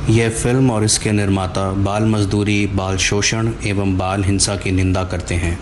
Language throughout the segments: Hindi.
यह फिल्म और इसके निर्माता बाल मजदूरी, बाल शोषण एवं बाल हिंसा की निंदा करते हैं।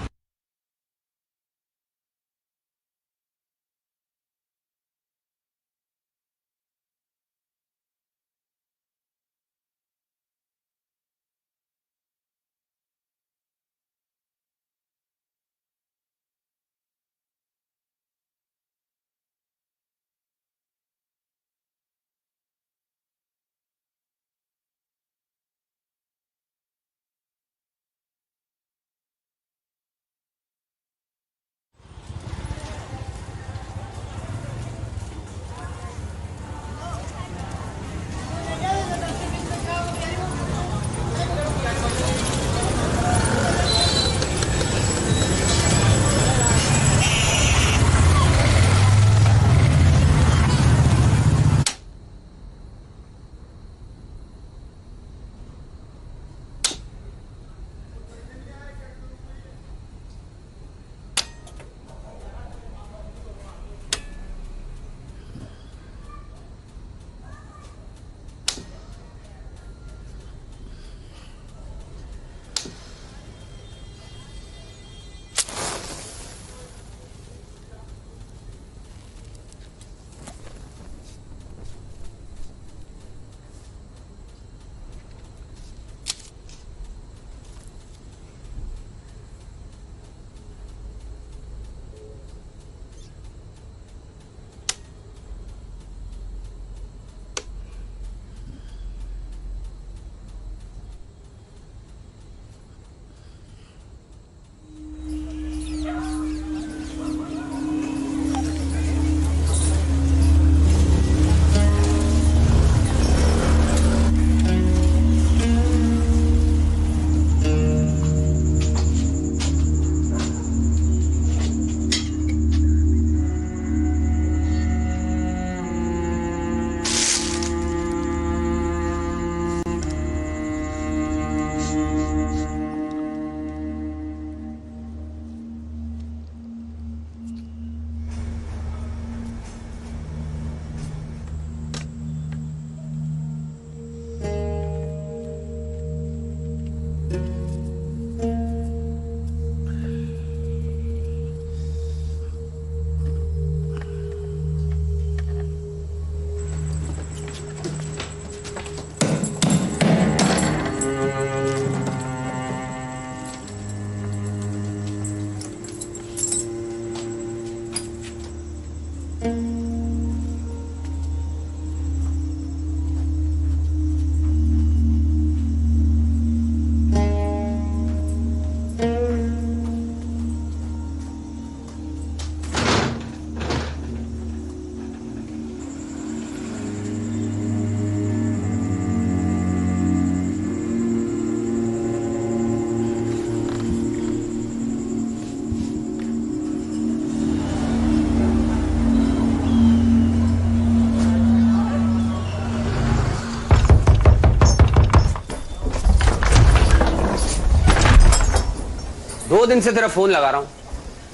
दो दिन से तेरा फोन लगा रहा हूँ,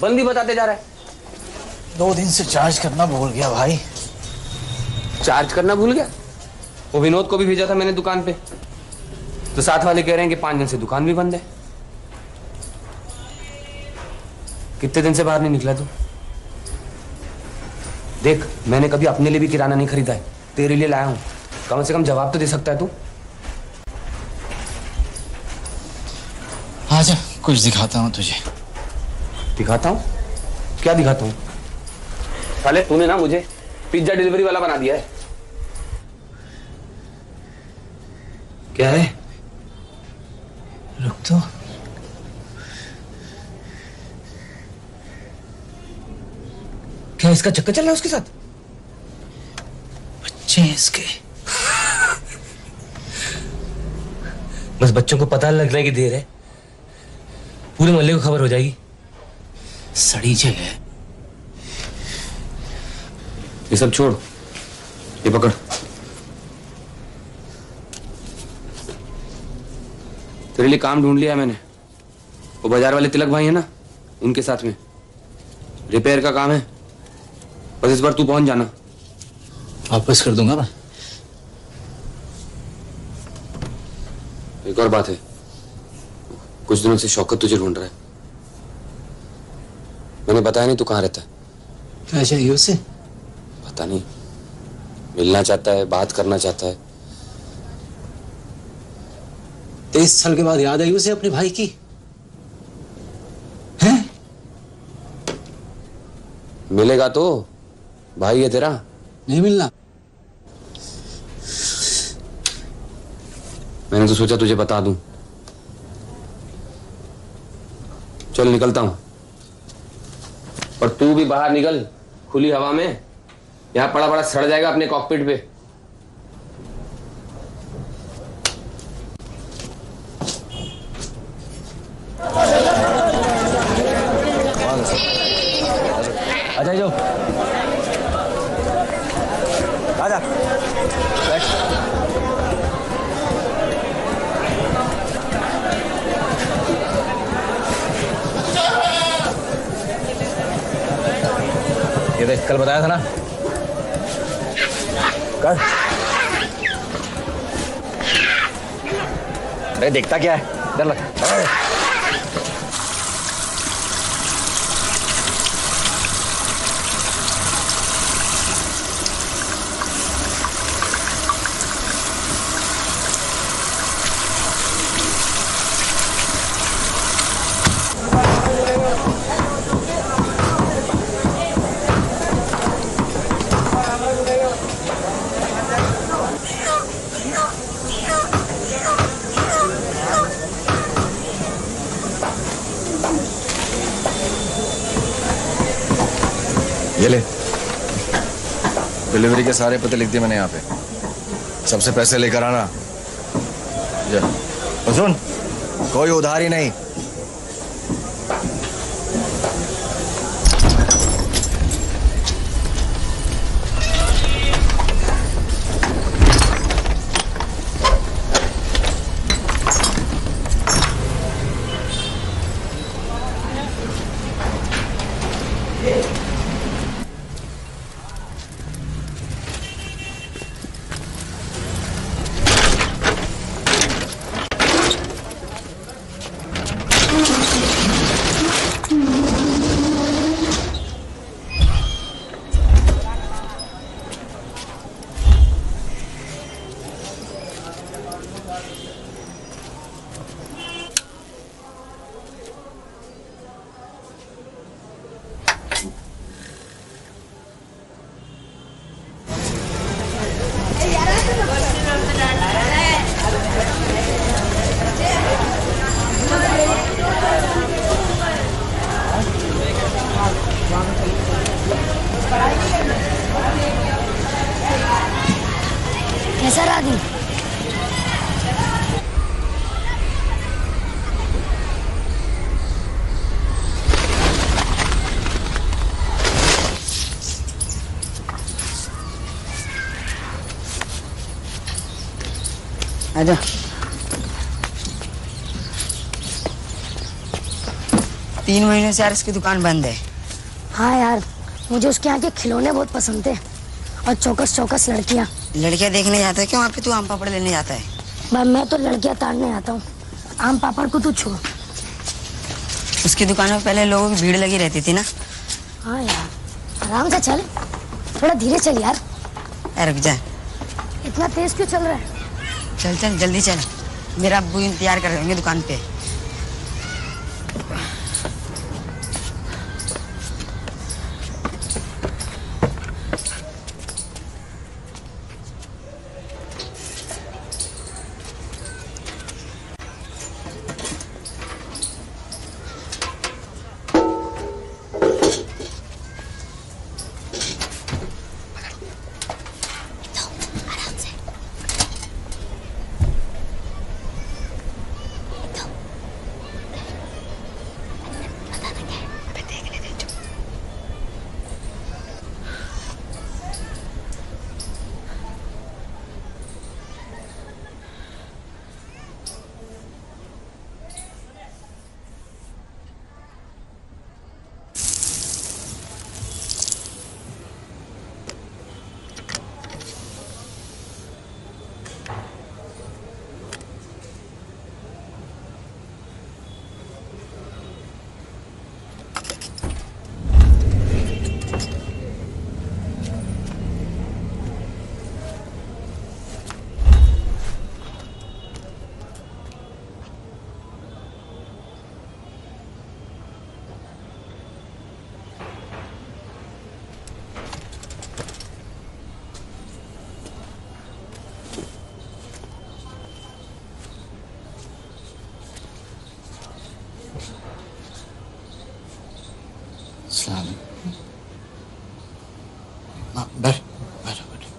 बंद ही बताते जा रहा है। 2 दिन से चार्ज करना भूल गया भाई। चार्ज करना भूल गया? वो विनोद को भी भेजा था मैंने दुकान पे, तो साथ वाले कह रहे हैं कि 5 दिन से दुकान भी बंद है। कितने दिन से बाहर नहीं निकला तू? देख, मैंने कभी अपने लिए भी किराना नहीं खरीदा है, तेरे लिए लाया हूं। कम से कम जवाब तो दे सकता है तू। आजा, कुछ दिखाता हूँ तुझे। दिखाता हूँ? क्या दिखाता हूँ? साले तूने ना मुझे पिज्जा डिलीवरी वाला बना दिया है। क्या है? रुक तो। क्या इसका चक्कर चल रहा है उसके साथ? बच्चे हैं इसके। बस बच्चों को पता लगने की देर है, पूरे मोहल्ले को खबर हो जाएगी। सड़ी जगह। ये सब छोड़, ये पकड़। तेरे लिए काम ढूंढ लिया मैंने। वो बाजार वाले तिलक भाई है ना, उनके साथ में रिपेयर का काम है। बस इस बार तू पहुंच जाना। वापस कर दूंगा मैं। एक और बात है, कुछ दिनों से शौकत तुझे ढूंढ रहा है। मैंने बताया नहीं तू कहाँ रहता है। क्या चाहिए उसे? पता नहीं, मिलना चाहता है, बात करना चाहता है। 23 साल के बाद याद आई उसे अपने भाई की? हैं? मिलेगा तो, भाई है तेरा। नहीं मिलना। मैंने तो सोचा तुझे बता दूं। चल निकलता हूं, और तू भी बाहर निकल खुली हवा में। यहां पड़ा पड़ा सड़ जाएगा अपने कॉकपिट पे। अच्छा जो आजा बैठ। ये देख, कल बताया था ना, कर। अरे देखता क्या है, डर लग। ये ले, डिलीवरी के सारे पते लिख दिए मैंने यहाँ पे। सबसे पैसे लेकर आना। जा। और सुन, कोई उधारी नहीं। कैसा राधी? आजा। 3 महीने से यार इसकी दुकान बंद है। हाँ यार, मुझे उसके यहाँ के खिलौने बहुत पसंद थे और चौकस चौकस लड़कियाँ। लड़कियां देखने जाता है क्या वहाँ पे? तू आम पापड़ लेने जाता है? भाई मैं तो लड़कियाँ ताड़ने आता हूँ, आम पापड़ को तू छोड़। उसकी दुकान में पहले लोगों की भीड़ लगी रहती थी ना। हाँ यार, आराम से चल, थोड़ा धीरे चल यार। रुक जा। इतना तेज क्यों चल रहा है? चल चल जल्दी चल, मेरा अब्बू इंतजार कर रहे होंगे दुकान पे। हाँ, बैठ बैठो बैठो।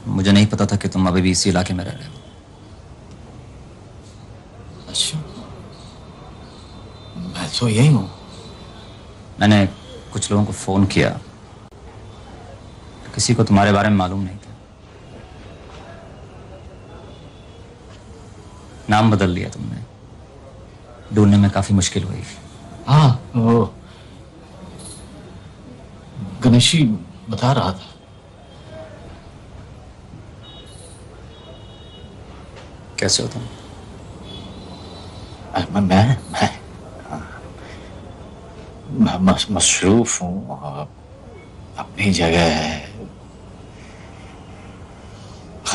मुझे नहीं पता था कि तुम अभी भी इसी इलाके में रह रहे हो। अच्छा, मैं तो यही हूँ। मैंने कुछ लोगों को फोन किया, किसी को तुम्हारे बारे में मालूम नहीं था। नाम बदल लिया तुमने, ढूंढने में काफी मुश्किल हुई। हाँ, वो गणेशी बता रहा था। कैसे हो तुम? मैं मसरूफ हूँ, अपनी जगह है।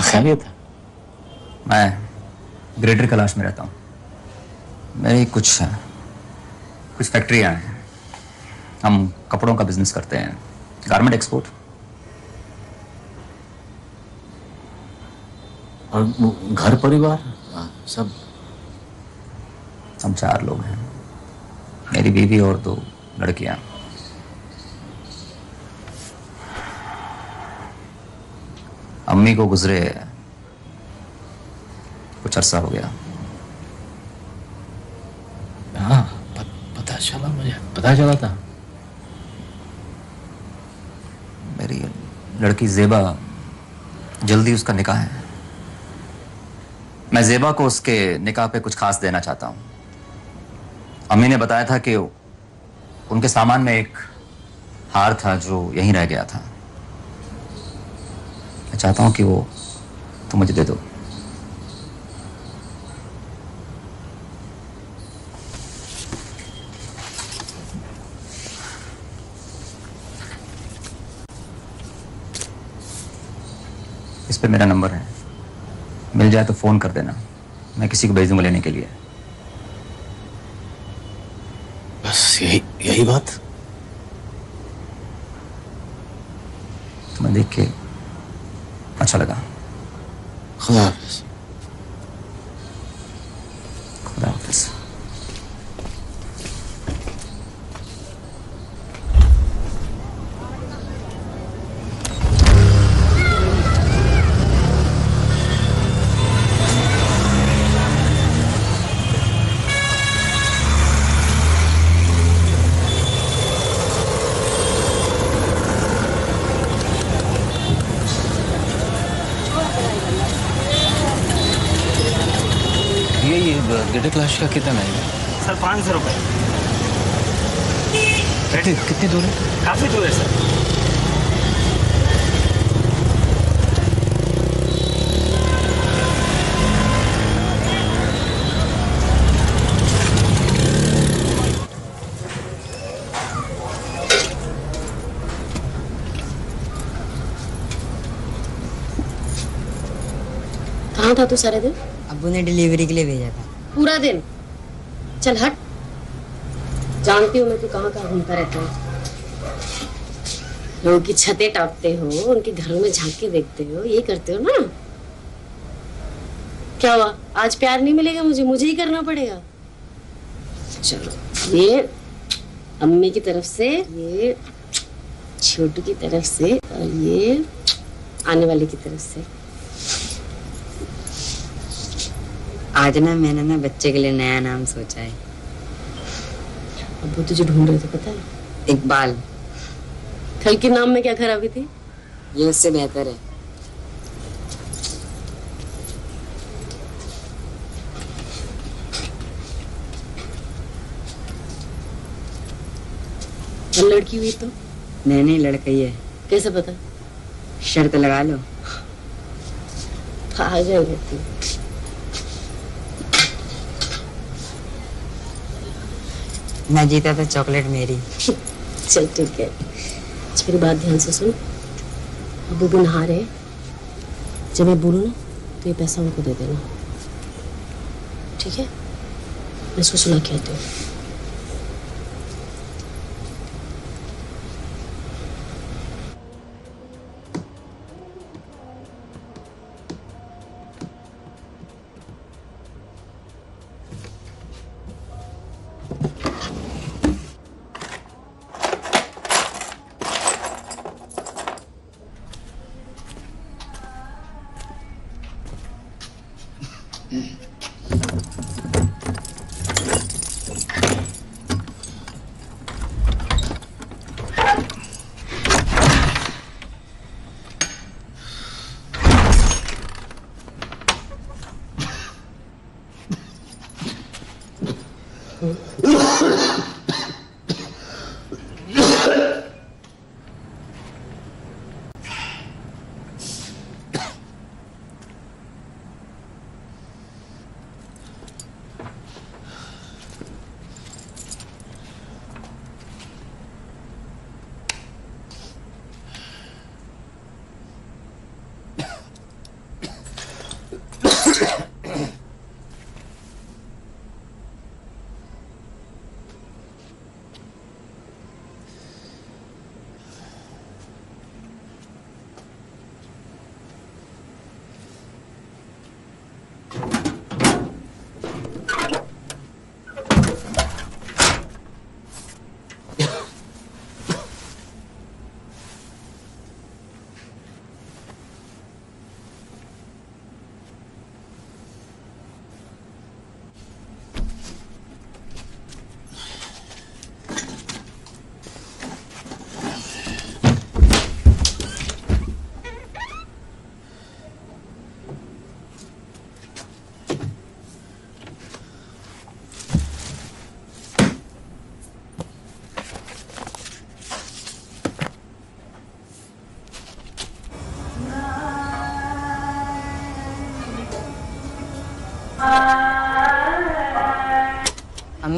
खैरियत है? मैं ग्रेटर कैलाश में रहता हूँ। मेरी कुछ फैक्ट्रियाँ हैं। हम कपड़ों का बिजनेस करते हैं, गारमेंट एक्सपोर्ट। और वो घर परिवार सब? हम 4 लोग हैं, मेरी बीवी और 2 लड़कियां। अम्मी को गुजरे कुछ अरसा हो गया। हाँ, पता चला, मुझे पता चला था। मेरी लड़की जेबा, जल्दी उसका निकाह है। मैं जेबा को उसके निकाह पे कुछ खास देना चाहता हूं। अम्मी ने बताया था कि उनके सामान में एक हार था जो यहीं रह गया था। मैं चाहता हूं कि वो तुम मुझे दे दो। इस पे मेरा नंबर है, मिल जाए तो फोन कर देना, मैं किसी को भेज दूंगा लेने के लिए। बस यही बात। तुम्हें देख के अच्छा लगा। खुदा हाफिज। खुदा हाफिज। ये ग्रेटर कैलाश का कितना है? सर 500 रुपये। कितनी दूर है? काफ़ी दूर है सर। कहाँ था तू सारे दिन? अब्बू ने डिलीवरी के लिए भेजा था। पूरा दिन? चल हट। जानती हूँ मैं तू कहाँ कहाँ घूमता रहता है। लोगों की छतें टापते हो, उनके घरों में झांक के देखते हो, ये करते हो ना? क्या हुआ, आज प्यार नहीं मिलेगा मुझे ही करना पड़ेगा। चलो, ये अम्मी की तरफ से, ये छोटू की तरफ से, और ये आने वाले की तरफ से। आज ना मैंने ना बच्चे के लिए नया नाम सोचा है। अब वो तुझे ढूंढ रहे थे पता है? इकबाल। कल के नाम में क्या खराबी थी? ये उससे बेहतर है। और लड़की हुई तो? नहीं लड़का ही है। कैसे पता? शर्त लगा लो। पागल है तू। मैं जीता तो चॉकलेट मेरी। चल ठीक है, मेरी बात ध्यान से सुन। अबू भी नहा रहे, जब मैं बोलूँ ना तो ये पैसा उनको दे देना, ठीक है? मैं इसको सुना के आती हूँ।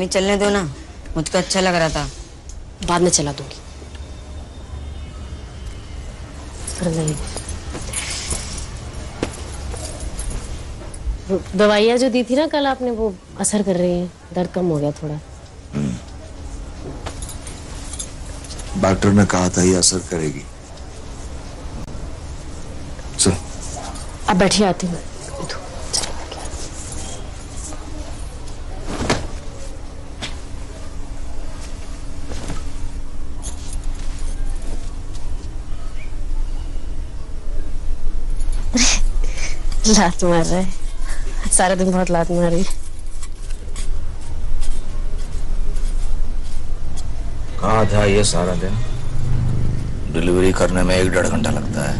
मम्मी चलने दो ना, मुझको अच्छा लग रहा था। बाद में चला दूंगी। दवाइयाँ जो दी थी ना कल आपने, वो असर कर रही है, दर्द कम हो गया थोड़ा। डॉक्टर ने कहा था ये असर करेगी। चल अब बैठिए, आती हूँ। लात मार रहा है, सारा दिन बहुत लात मारी। कहा था ये सारा दिन? डिलीवरी करने में 1-1.5 घंटा लगता है।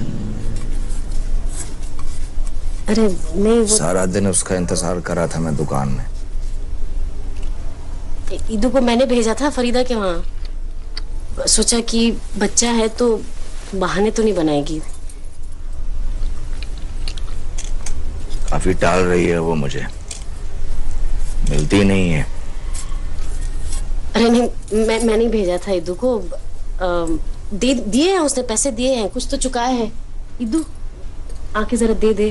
अरे नहीं, वो सारा दिन उसका इंतजार करा था मैं दुकान में। ईदू को मैंने भेजा था फरीदा के वहाँ। सोचा कि बच्चा है तो बहाने तो नहीं बनाएगी। काफी टाल रही है वो, मुझे मिलती नहीं है। अरे नहीं, मैं नहीं भेजा था ईदू को। दिए हैं उसने, पैसे दिए हैं, कुछ तो चुकाया है। ईदू आके जरा दे दे,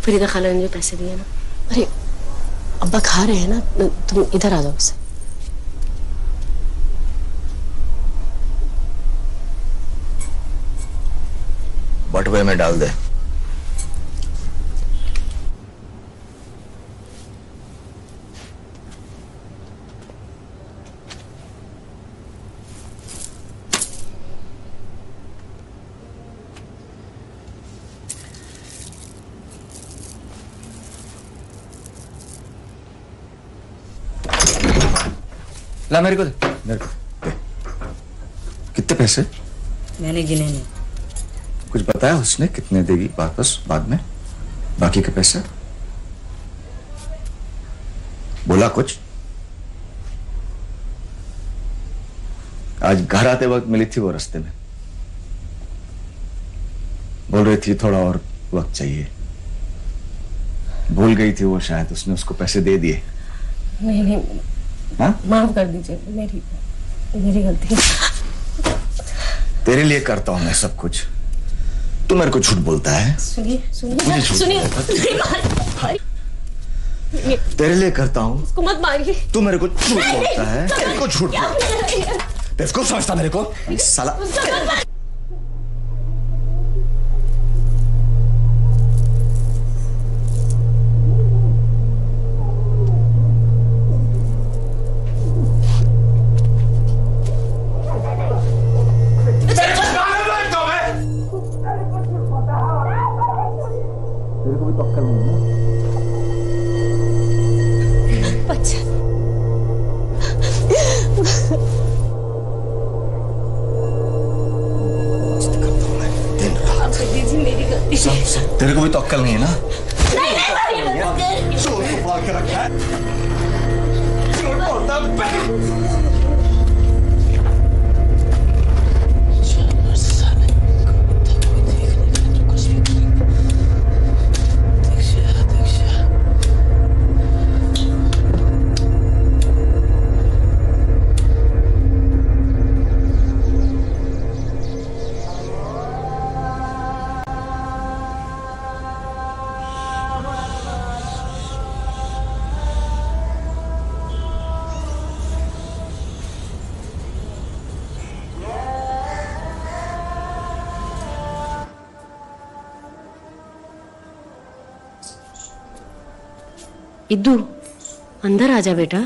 फरीदा खाला ने जो पैसे दिए ना। अरे अब्बा खा रहे हैं ना, तुम इधर आ जाओ से। बटुए में डाल दे। ला मेरे को दे। मेरे को दे। कितने पैसे? मैंने गिने नहीं। कुछ बताया उसने कितने देगी वापस बाद में, बाकी के पैसे? बोला कुछ? आज घर आते वक्त मिली थी वो रास्ते में, बोल रही थी थोड़ा और वक्त चाहिए। भूल गई थी वो, शायद उसने उसको पैसे दे दिए। नहीं नहीं, हाँ? माफ कर दीजिए, मेरी गलती है। तेरे लिए करता हूं मैं सब कुछ, तू मेरे को झूठ बोलता है। सुनिए मुझे झूठ तेरे लिए करता हूं, उसको मत मारिए। तू मेरे को झूठ बोलता है। तेरे को झूठ बेवकूफ समझता मेरे को साला। तेरे को भी तो अक्ल नहीं है ना? इद्दू अंदर आजा बेटा।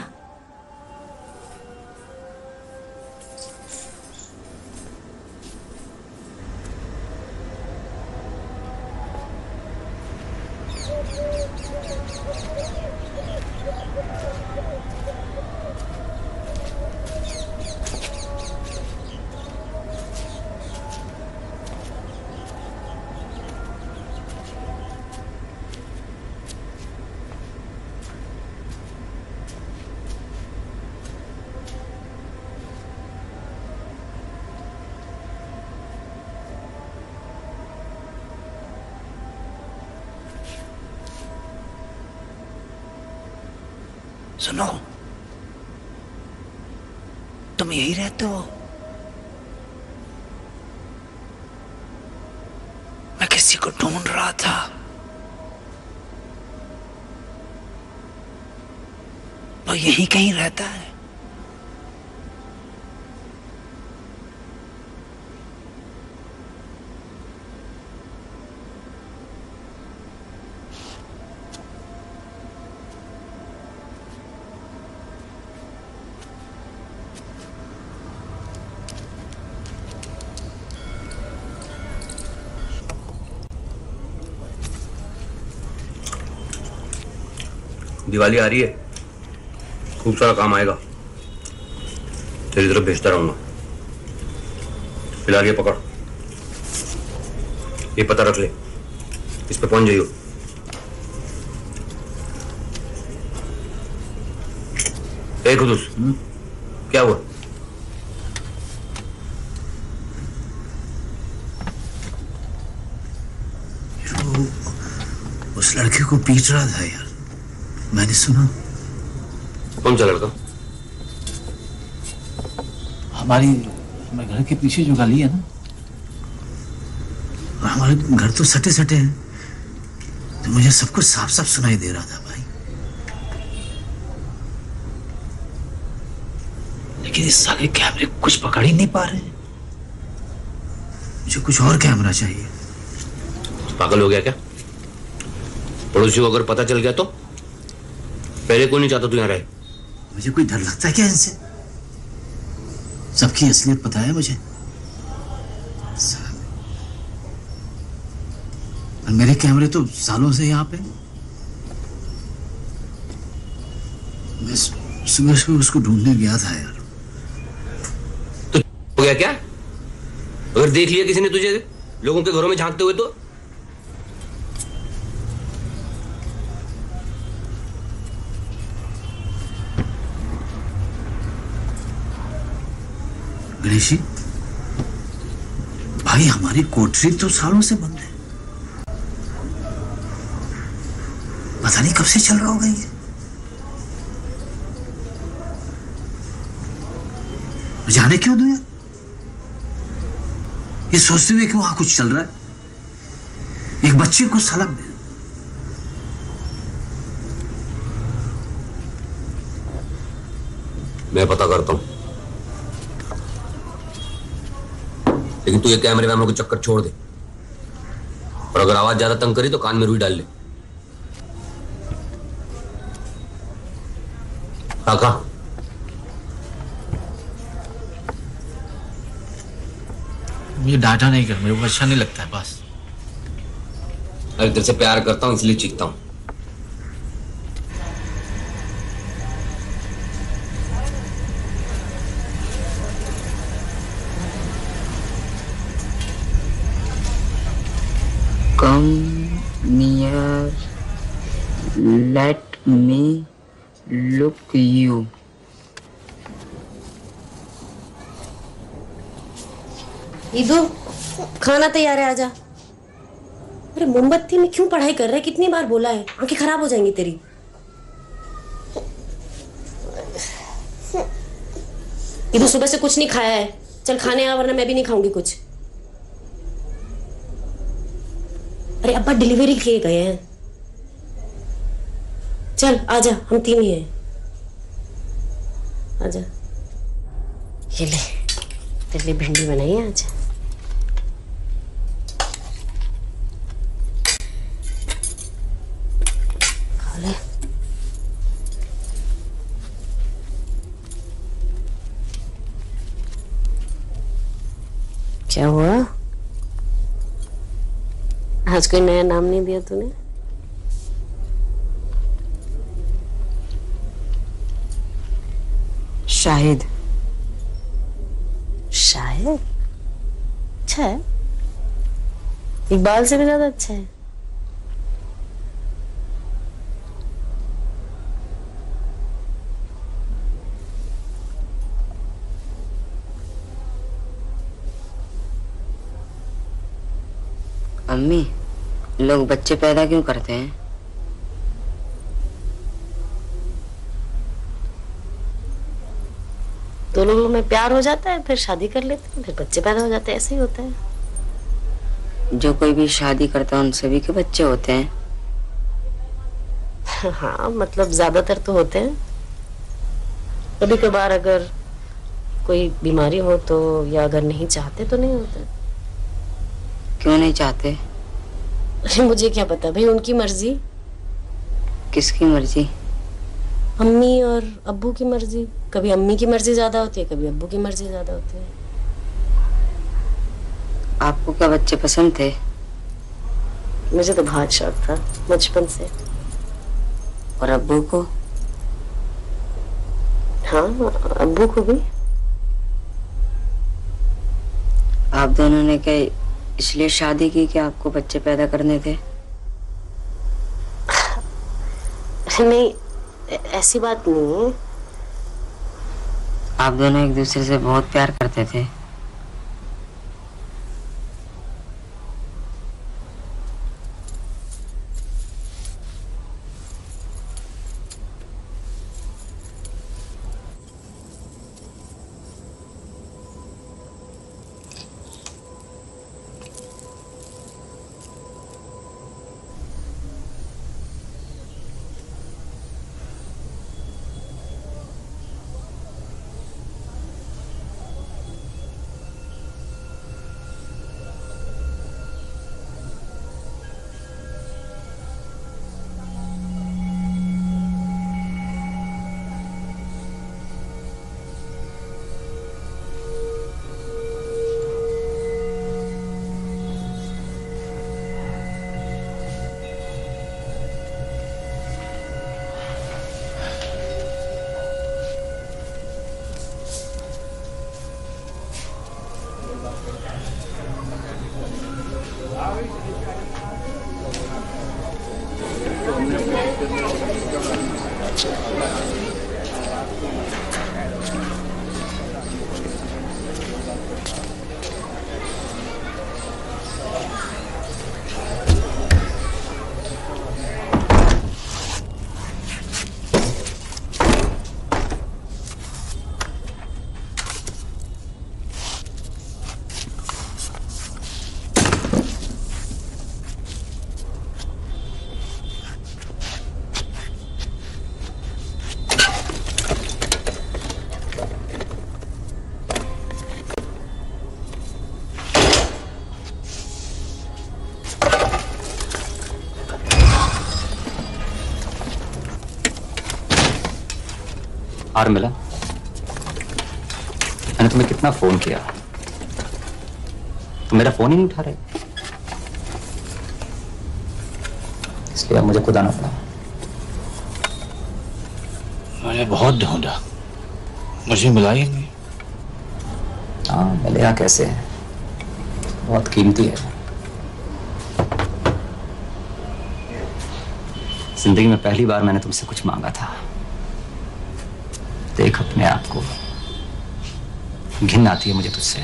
सुनो, तुम यही रहते हो? मैं किसी को ढूंढ रहा था। वो यहीं कहीं रहता है। दिवाली आ रही है, खूब सारा काम आएगा, तेरी तरफ भेजता रहूंगा। फिलहाल ये पकड़, ये पता रख ले, इस पे पहुंच जाइयो। ए खुदूस, क्या हुआ? उस लड़के को पीट रहा था यार, मैंने सुना। कौन सा लड़का? हमारे घर के पीछे जो गली है ना, और हमारे घर तो सटे सटे हैं, तो मुझे सब कुछ साफ साफ सुनाई दे रहा था भाई। लेकिन इस साले कैमरे कुछ पकड़ ही नहीं पा रहे हैं। मुझे कुछ और कैमरा चाहिए। पागल हो गया क्या? पड़ोसी को अगर पता चल गया तो? पहले कोई नहीं चाहता तू यहाँ रहे। मुझे कोई डर लगता है क्या इनसे? सबकी असलियत पता है मुझे। और मेरे कैमरे तो सालों से यहाँ पे। मैं सुबह सुबह उसको ढूंढने गया था यार। तो हो गया क्या? अगर देख लिया किसी ने तुझे लोगों के घरों में झांकते हुए तो? गणेश जी, भाई हमारी कोठरी तो सालों से बंद है। पता नहीं कब से चल रहा होगा ये। जाने क्यों दूं यार? ये सोचते हुए कि वहां कुछ चल रहा है। एक बच्चे को सलाम दे। मैं पता करता हूं, लेकिन तू ये कैमरे में हम लोग को चक्कर छोड़ दे, और अगर आवाज ज्यादा तंग करी तो कान में रुई डाल ले। काका, मुझे डांटा नहीं कर, मेरे को अच्छा नहीं लगता है बस। अरे तेरे से प्यार करता हूं इसलिए चीखता हूं। Come near, let me look you. ईदू, खाना तैयार है, आजा। अरे मोमबत्ती में क्यों पढ़ाई कर रहा है? कितनी बार बोला है, आंखें खराब हो जाएंगी तेरी। ईदू सुबह से कुछ नहीं खाया है, चल खाने आ वरना मैं भी नहीं खाऊंगी कुछ। अरे अब्बा डिलीवरी किए गए हैं, चल आजा, हम तीन ही हैं, आजा। ये ले, तेरे लिए भिंडी बनाई है आज। खा ले। क्या हुआ? आज कोई नया नाम नहीं दिया तूने? शाहिद। शाहिद अच्छा है, इकबाल से भी ज्यादा अच्छा है। अम्मी, लोग बच्चे पैदा क्यों करते हैं? तो दोनों में प्यार हो जाता है, फिर शादी कर लेते हैं, फिर बच्चे पैदा हो जाते हैं, ऐसे ही होता है। जो कोई भी शादी करता है उन सभी के बच्चे होते हैं। हाँ मतलब ज्यादातर तो होते हैं। कभी कभार अगर कोई बीमारी हो तो, या अगर नहीं चाहते तो नहीं होते। क्यों नहीं चाहते? अरे मुझे क्या पता भाई, उनकी मर्जी। किसकी मर्जी? अम्मी और अब्बू की मर्जी। कभी अम्मी की मर्जी ज्यादा होती है, कभी अब्बू की मर्जी ज्यादा होती है। आपको क्या बच्चे पसंद थे? मुझे तो बहुत शौक था बचपन से। और अब्बू को? हाँ अब्बू को भी। आप दोनों ने क्या इसलिए शादी की कि आपको बच्चे पैदा करने थे? नहीं ऐसी बात नहीं है। आप दोनों एक दूसरे से बहुत प्यार करते थे। हार मिला? मैंने तुम्हें कितना फोन किया, तुम मेरा फोन ही नहीं उठा रहे, इसलिए अब मुझे खुद आना पड़ा। मैंने बहुत ढूंढा, मुझे मिला ही नहीं। हाँ मिलेगा कैसे, बहुत कीमती है। जिंदगी में पहली बार मैंने तुमसे कुछ मांगा था। देख अपने आप को, घिन आती है मुझे तुझसे।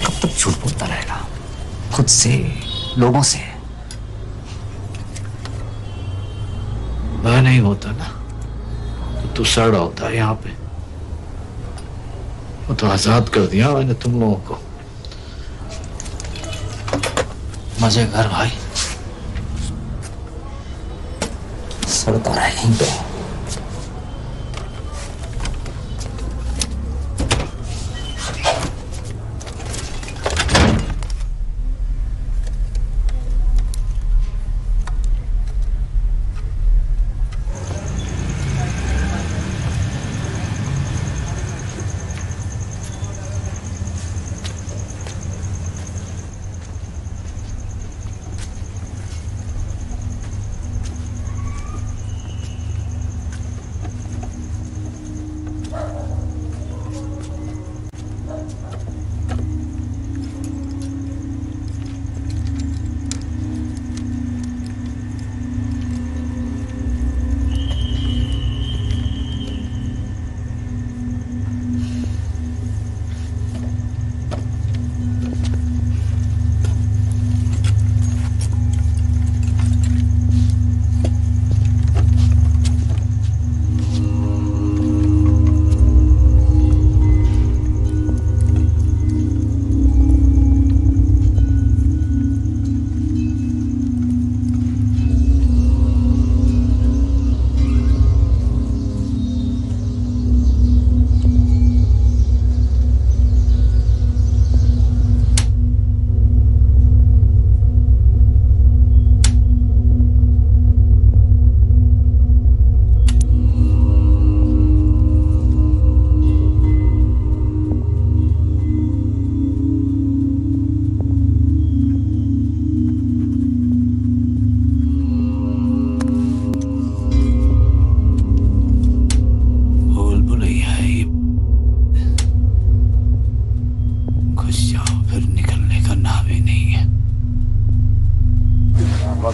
कब तक झूठ बोलता रहेगा, खुद से, लोगों से? मैं नहीं होता ना तो तू सड़ होता है यहाँ पे। वो तो आजाद कर दिया मैंने तुम लोगों को। मजे कर भाई। सड़ता रहा यहीं पे।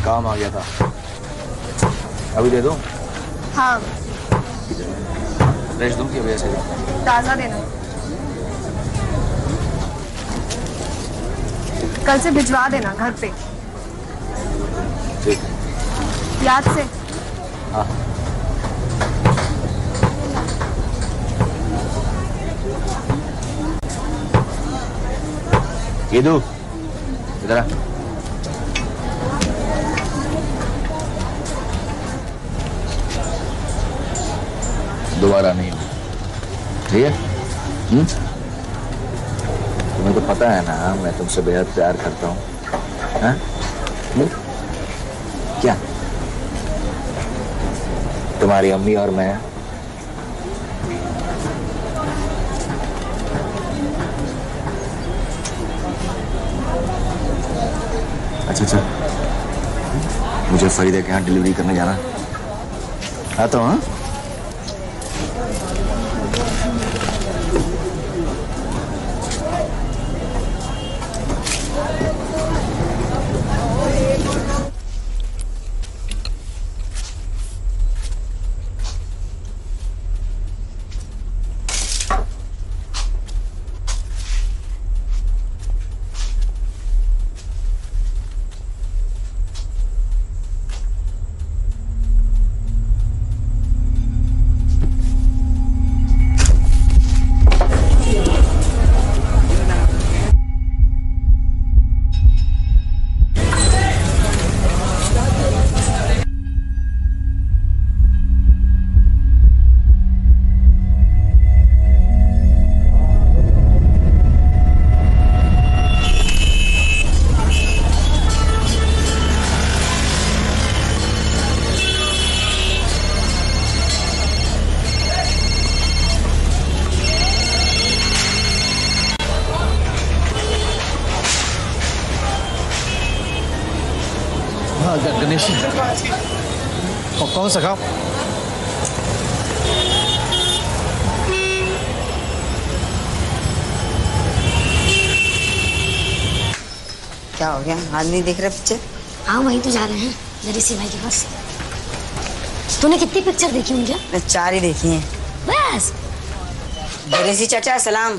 काम आ गया था। अभी दे दूं? हाँ फ्रेश दूं कि अभी ऐसे दूं? ताज़ा देना। कल से भिजवा देना घर पे। ठीक। याद से। हाँ। ये दो इधर आ। दोबारा नहीं, ठीक है? तुम्हें तो पता है ना मैं तुमसे बेहद प्यार करता हूँ। हाँ? क्या तुम्हारी अम्मी और मैं अच्छा मुझे फरीदा के यहाँ डिलीवरी करने जाना। आता हूँ। हाँ गणेश कौन सा खाओ? क्या हो गया? आज नहीं देख रहे पिक्चर? हाँ वहीं तो जा रहे हैं नरीसी भाई के पास। तूने कितनी पिक्चर देखी उनके? मैं 4 ही देखी हैं बस। नरीसी चाचा सलाम।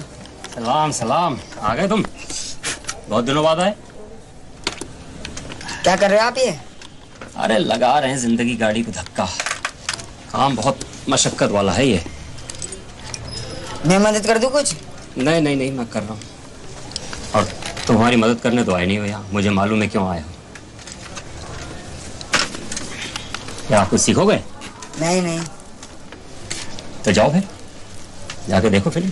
सलाम सलाम। आ गए तुम? बहुत दिनों बाद आए। क्या कर रहे हो आप ये? अरे लगा रहे हैं जिंदगी गाड़ी को धक्का। काम बहुत मशक्कत वाला है ये। मैं मदद कर दूं कुछ? नहीं नहीं नहीं मैं कर रहा हूँ। और तुम्हारी मदद करने तो आए नहीं भैया, मुझे मालूम है क्यों आए हो। क्या आप कुछ सीखोगे? नहीं नहीं। तो जाओ फिर जाके देखो फिल्म।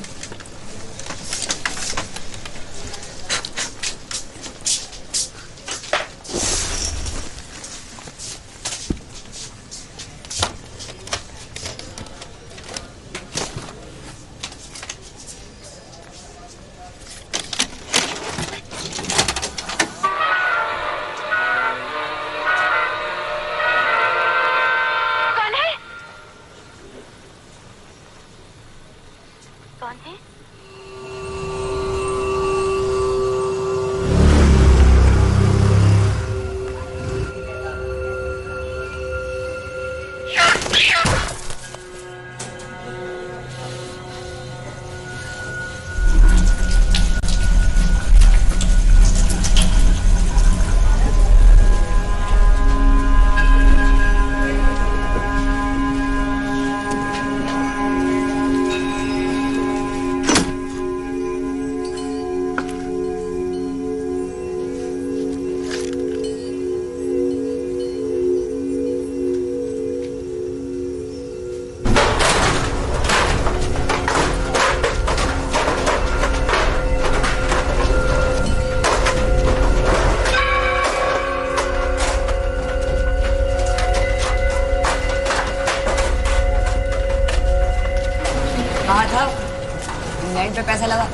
इंग्लैंड पे पैसा लगा,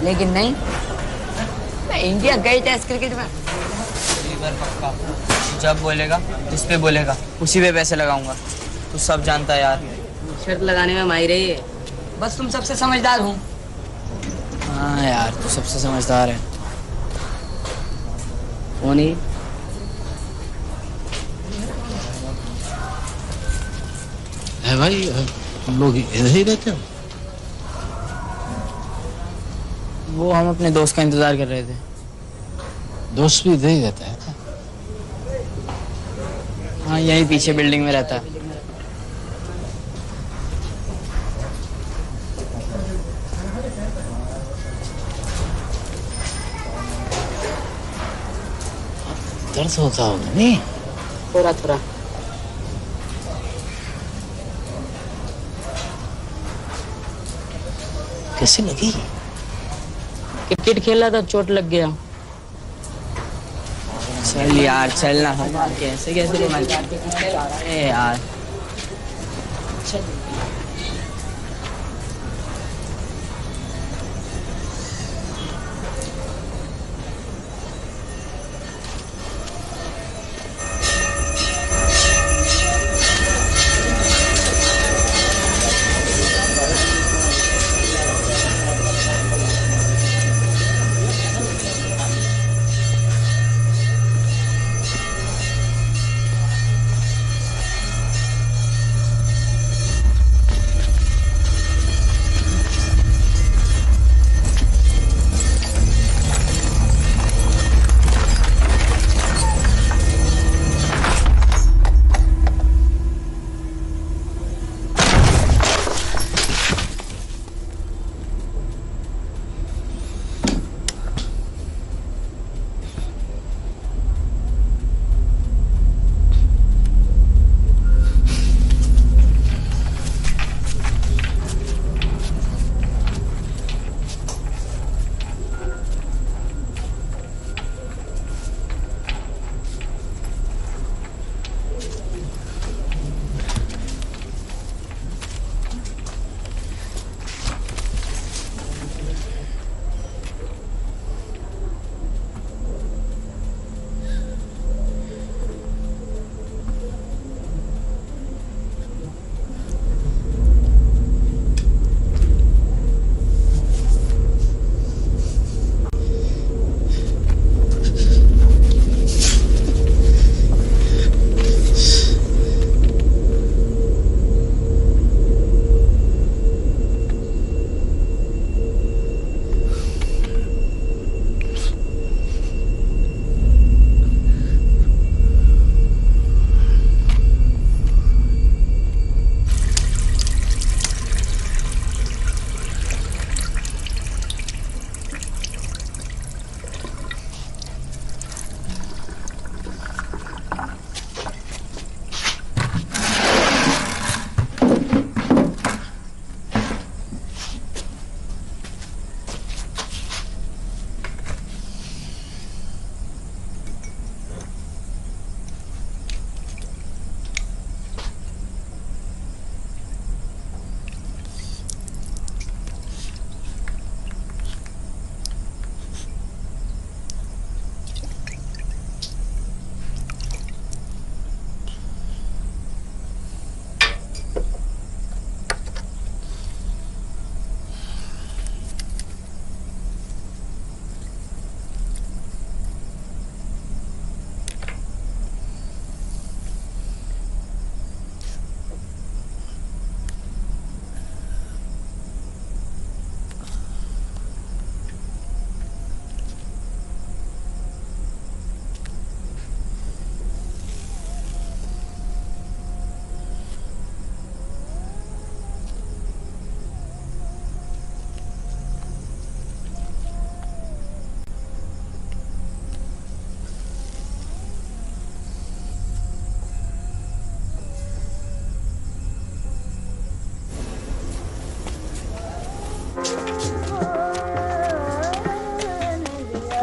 लेकिन नहीं, मैं इंडिया गई टेस्ट क्रिकेट में। पक्का जब बोलेगा जिस पे बोलेगा उसी पे पैसे लगाऊंगा। तू सब जानता है यार। शर्त लगाने में माहिर है, बस तुम सबसे समझदार हूँ। हाँ यार तू सबसे समझदार है। कौन है? है भाई, हम लोग इधर ही रहते हो। वो हम अपने दोस्त का इंतजार कर रहे थे। दोस्त भी इधर ही रहता है? हाँ, यही पीछे बिल्डिंग में रहता है। दर्द होता होगा नहीं? थोड़ा। कैसे लगी? क्रिकेट खेला था, चोट लग गया। चल यार, चल ना। कैसे रोमांटिक यार।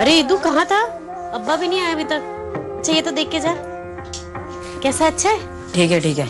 अरे इदू कहाँ था? अब्बा भी नहीं आया अभी तक। अच्छा ये तो देख के जा। कैसा? अच्छा है? ठीक है ठीक है।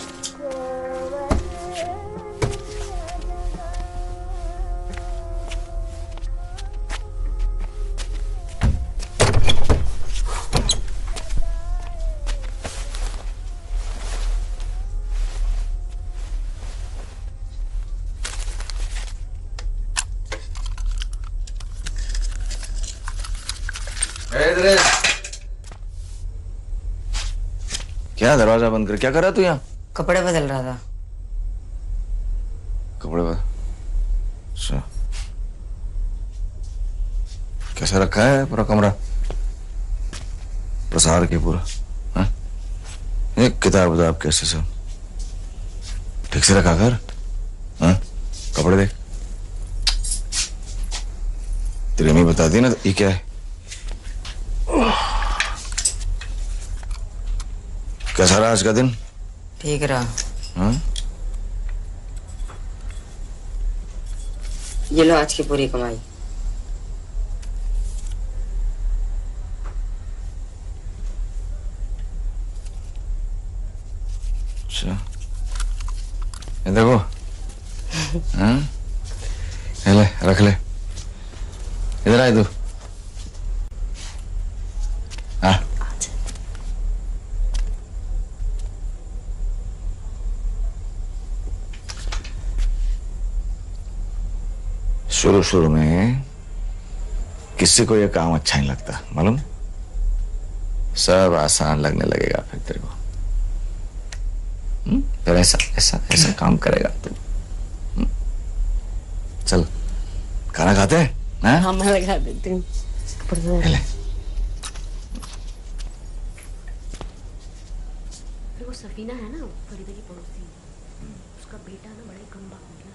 क्या दरवाजा बंद कर क्या कर रहा तू यहाँ? कपड़े बदल रहा था। कैसा रखा है पूरा कमरा? प्रसार के पूरा हाँ? एक किताब उताब कैसे सब ठीक से रखा कर हाँ? कपड़े देख, तेरी अम्मी बता दी ना ये क्या है? कैसा रहा आज का दिन? ठीक रहा। हाँ? ये लो आज की पूरी कमाई। अच्छा ये देखो हाँ? ये ले रख ले, इधर आए तू। हाँ शुरू शुरू में किसी को ये काम अच्छा नहीं लगता मालूम, सब आसान लगने लगेगा फिर तेरे को। फिर ऐसा ऐसा ऐसा काम करेगा तू। चल खाना खाते हैं? हाँ मैं लगा देती हूँ। वो सफीना है ना फरीदा की पड़ोसी, उसका बेटा ना बड़ा ही कम बात हो गया।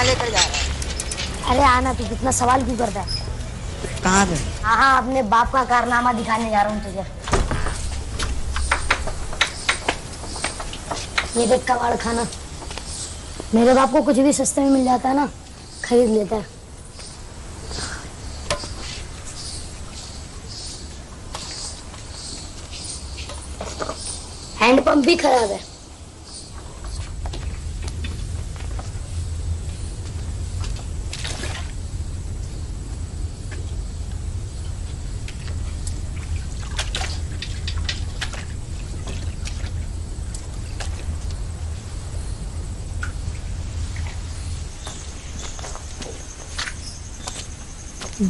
लेकर जा रहा है? अरे आना, तू कितना सवाल क्यों करता है? कहाँ पे? हाँ अपने बाप का कारनामा दिखाने जा रहा हूँ तुझे। ये देख कबाड़ खाना। मेरे बाप को कुछ भी सस्ते में मिल जाता है ना, खरीद लेता है। हैंडपंप भी खराब है।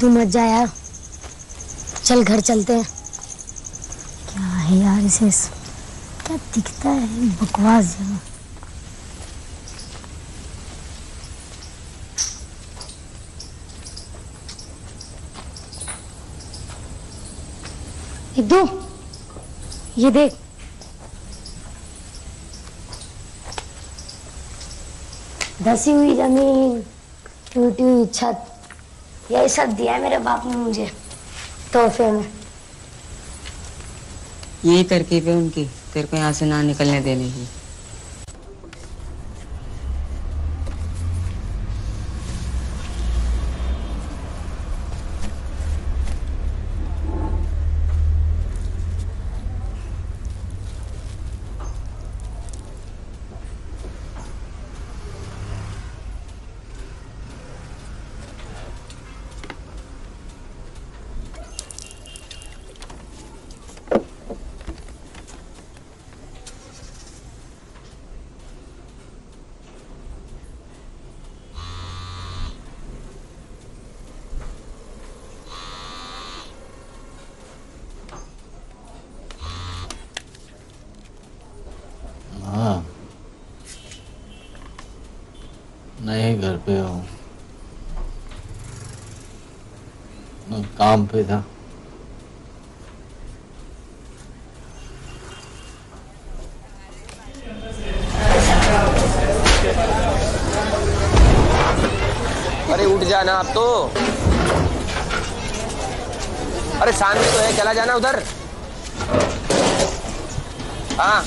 तू मत जा यार, चल घर चलते हैं। क्या है यार इसे, क्या दिखता है बकवास जगह। एक दो ये देख, धसी हुई जमीन, टूटी हुई छत, यही सब दिया है मेरे बाप ने मुझे तोहफे में। यही तरकीब है उनकी, तेरे को यहाँ से ना निकलने देने की। हाँ, नहीं घर पे हूँ, मैं काम पे था। अरे उठ जाना अब तो। अरे सामने तो है, चला जाना उधर। हाँ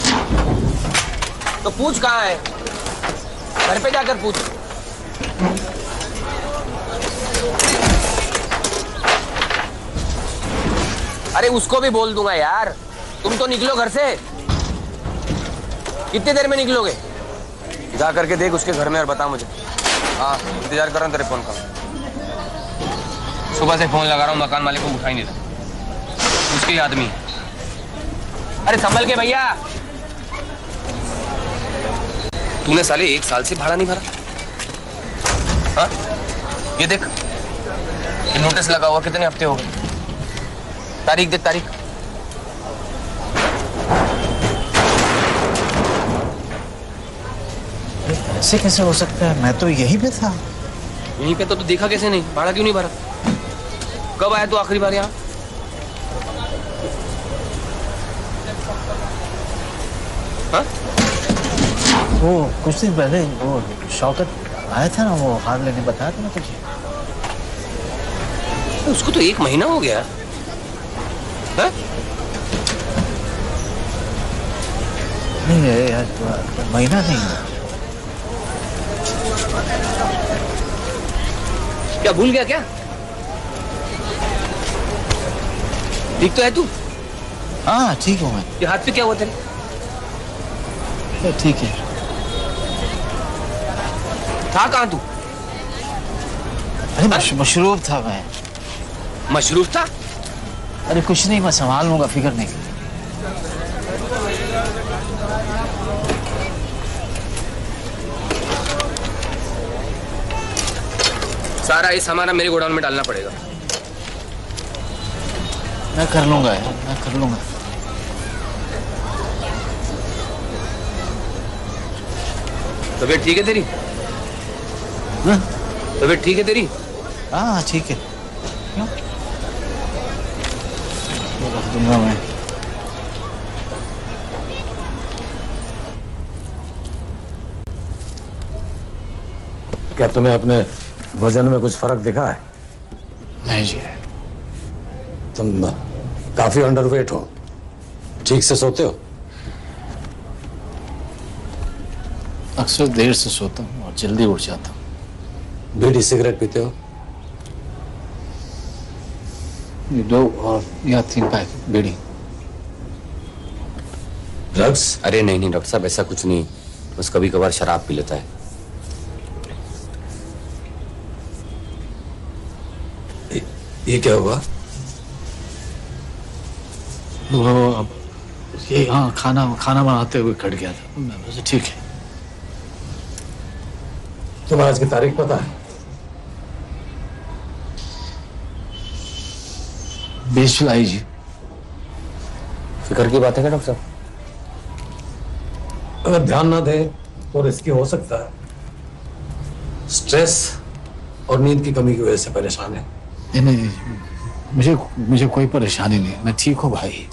तो पूछ कहाँ है, घर पे जाकर पूछ। अरे उसको भी बोल दूंगा यार, तुम तो निकलो घर से। कितनी देर में निकलोगे? जा करके देख उसके घर में और बता मुझे। हाँ इंतजार कर रहा हूँ तेरे फोन का। सुबह से फोन लगा रहा हूँ, मकान मालिक को उठा ही नहीं रहा, उसके आदमी। अरे संभल के भैया। तूने साले 1 साल से भाड़ा नहीं भरा? हाँ ये देख, ये नोटिस लगा हुआ, कितने हफ्ते हो गए। तारीख देख, तारीख। ऐसे कैसे हो सकता है, मैं तो यहीं पे था। यहीं पे तो देखा कैसे नहीं? भाड़ा क्यों नहीं भरा? कब आया तू आखिरी बार यहाँ? हाँ? वो कुछ दिन पहले वो शौकत आया था ना, वो हार लेने, बताया था ना तुझे। उसको तो 1 महीना हो गया। हाँ? नहीं है यार, महीना नहीं है। क्या भूल गया क्या? ठीक तो है तू? हाँ ठीक हूँ मैं। ये हाथ पे क्या हुआ तेरे? ठीक है। था कहाँ तू? अरे मशरूफ था मैं। मशरूफ था? अरे कुछ नहीं, मैं संभाल लूंगा, फिक्र नहीं। सारा ये सामान मेरे गोडाउन में डालना पड़ेगा। मैं कर लूंगा यार, मैं कर लूंगा। तबीयत ठीक है तेरी? हाँ? तबीयत ठीक है तेरी? हाँ ठीक है। क्यों? रख दूंगा मैं। क्या तुम्हें अपने वजन में कुछ फर्क दिखा है? नहीं जी। तुम काफी अंडरवेट हो। ठीक से सोते हो? अक्सर देर से सोता हूँ और जल्दी उठ जाता हूँ। बीड़ी सिगरेट पीते हो? 2 और या 3 पैकेट बीड़ी। ड्रग्स? अरे नहीं नहीं डॉक्टर साहब, ऐसा कुछ नहीं, बस कभी कभार शराब पी लेता है। ये क्या हुआ? वो अब ये हाँ खाना बनाते हुए कट गया था। मैं बोला, ठीक है। तुम्हें आज की तारीख पता है? 20 जुलाई जी। फिक्र की बात है क्या डॉक्टर साहब? अगर ध्यान ना दे तो रिस्की हो सकता है। स्ट्रेस और नींद की कमी की वजह से परेशान है। नहीं, मुझे कोई परेशानी नहीं, मैं ठीक हूँ भाई।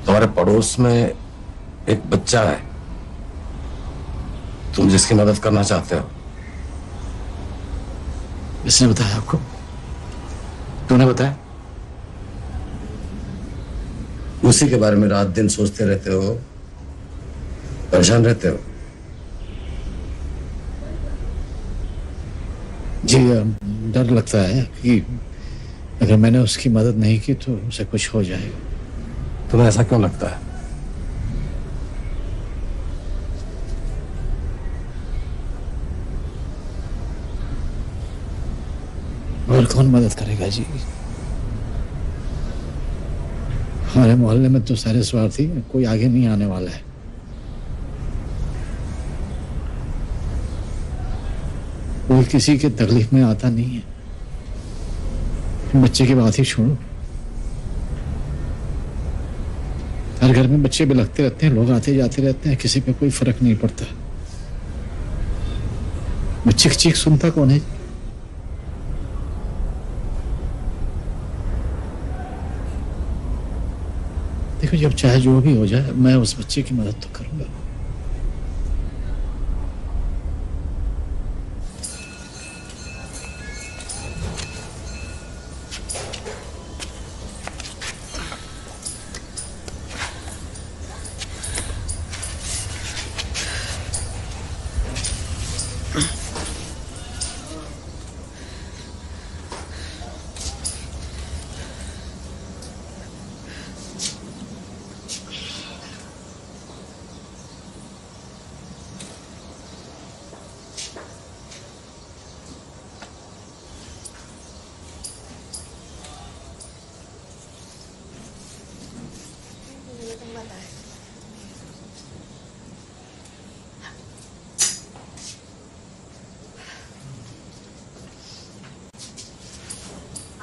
तुम्हारे पड़ोस में एक बच्चा है, तुम जिसकी मदद करना चाहते हो। किसने बताया आपको? तूने बताया? उसी के बारे में रात दिन सोचते रहते हो, परेशान रहते हो। जी डर लगता है कि अगर मैंने उसकी मदद नहीं की तो उसे कुछ हो जाएगा। तुम्हें ऐसा क्यों लगता है? और कौन मदद करेगा जी? हमारे मोहल्ले में तो सारे स्वार्थी, कोई आगे नहीं आने वाला है। कोई किसी के तकलीफ में आता नहीं है। बच्चे की बात ही छोड़ो, हर घर में बच्चे बिलखते रहते हैं, लोग आते जाते रहते हैं, किसी पे कोई फर्क नहीं पड़ता। बच्चे की चीख सुनता कौन है? देखो, जब चाहे जो भी हो जाए, मैं उस बच्चे की मदद तो करूंगा।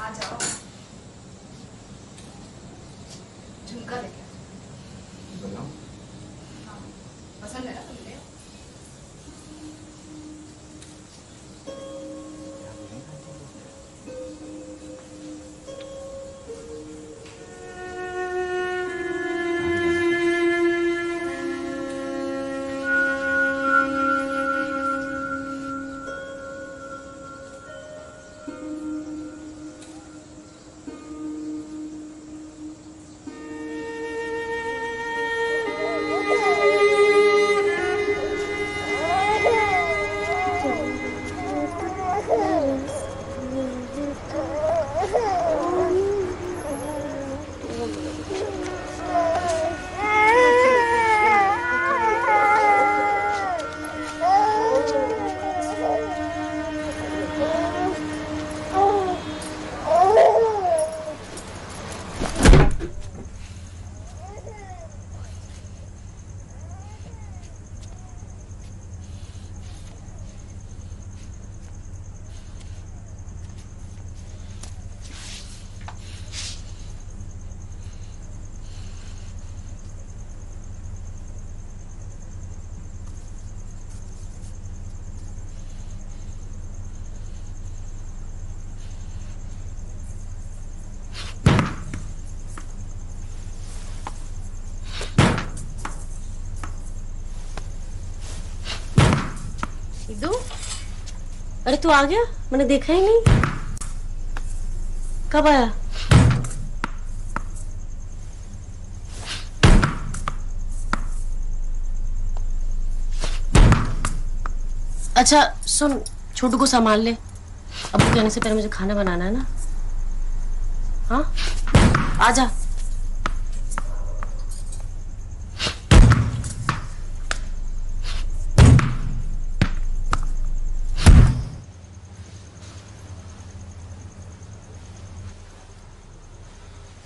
आ जाओ, झुमका लेके हाँ, पसंद है ना तुमने? सिद्धू, अरे तू आ गया, मैंने देखा ही नहीं। कब आया? अच्छा सुन, छोटू को संभाल ले। अब्बू कहने से पहले मुझे खाना बनाना है ना। हाँ, आजा।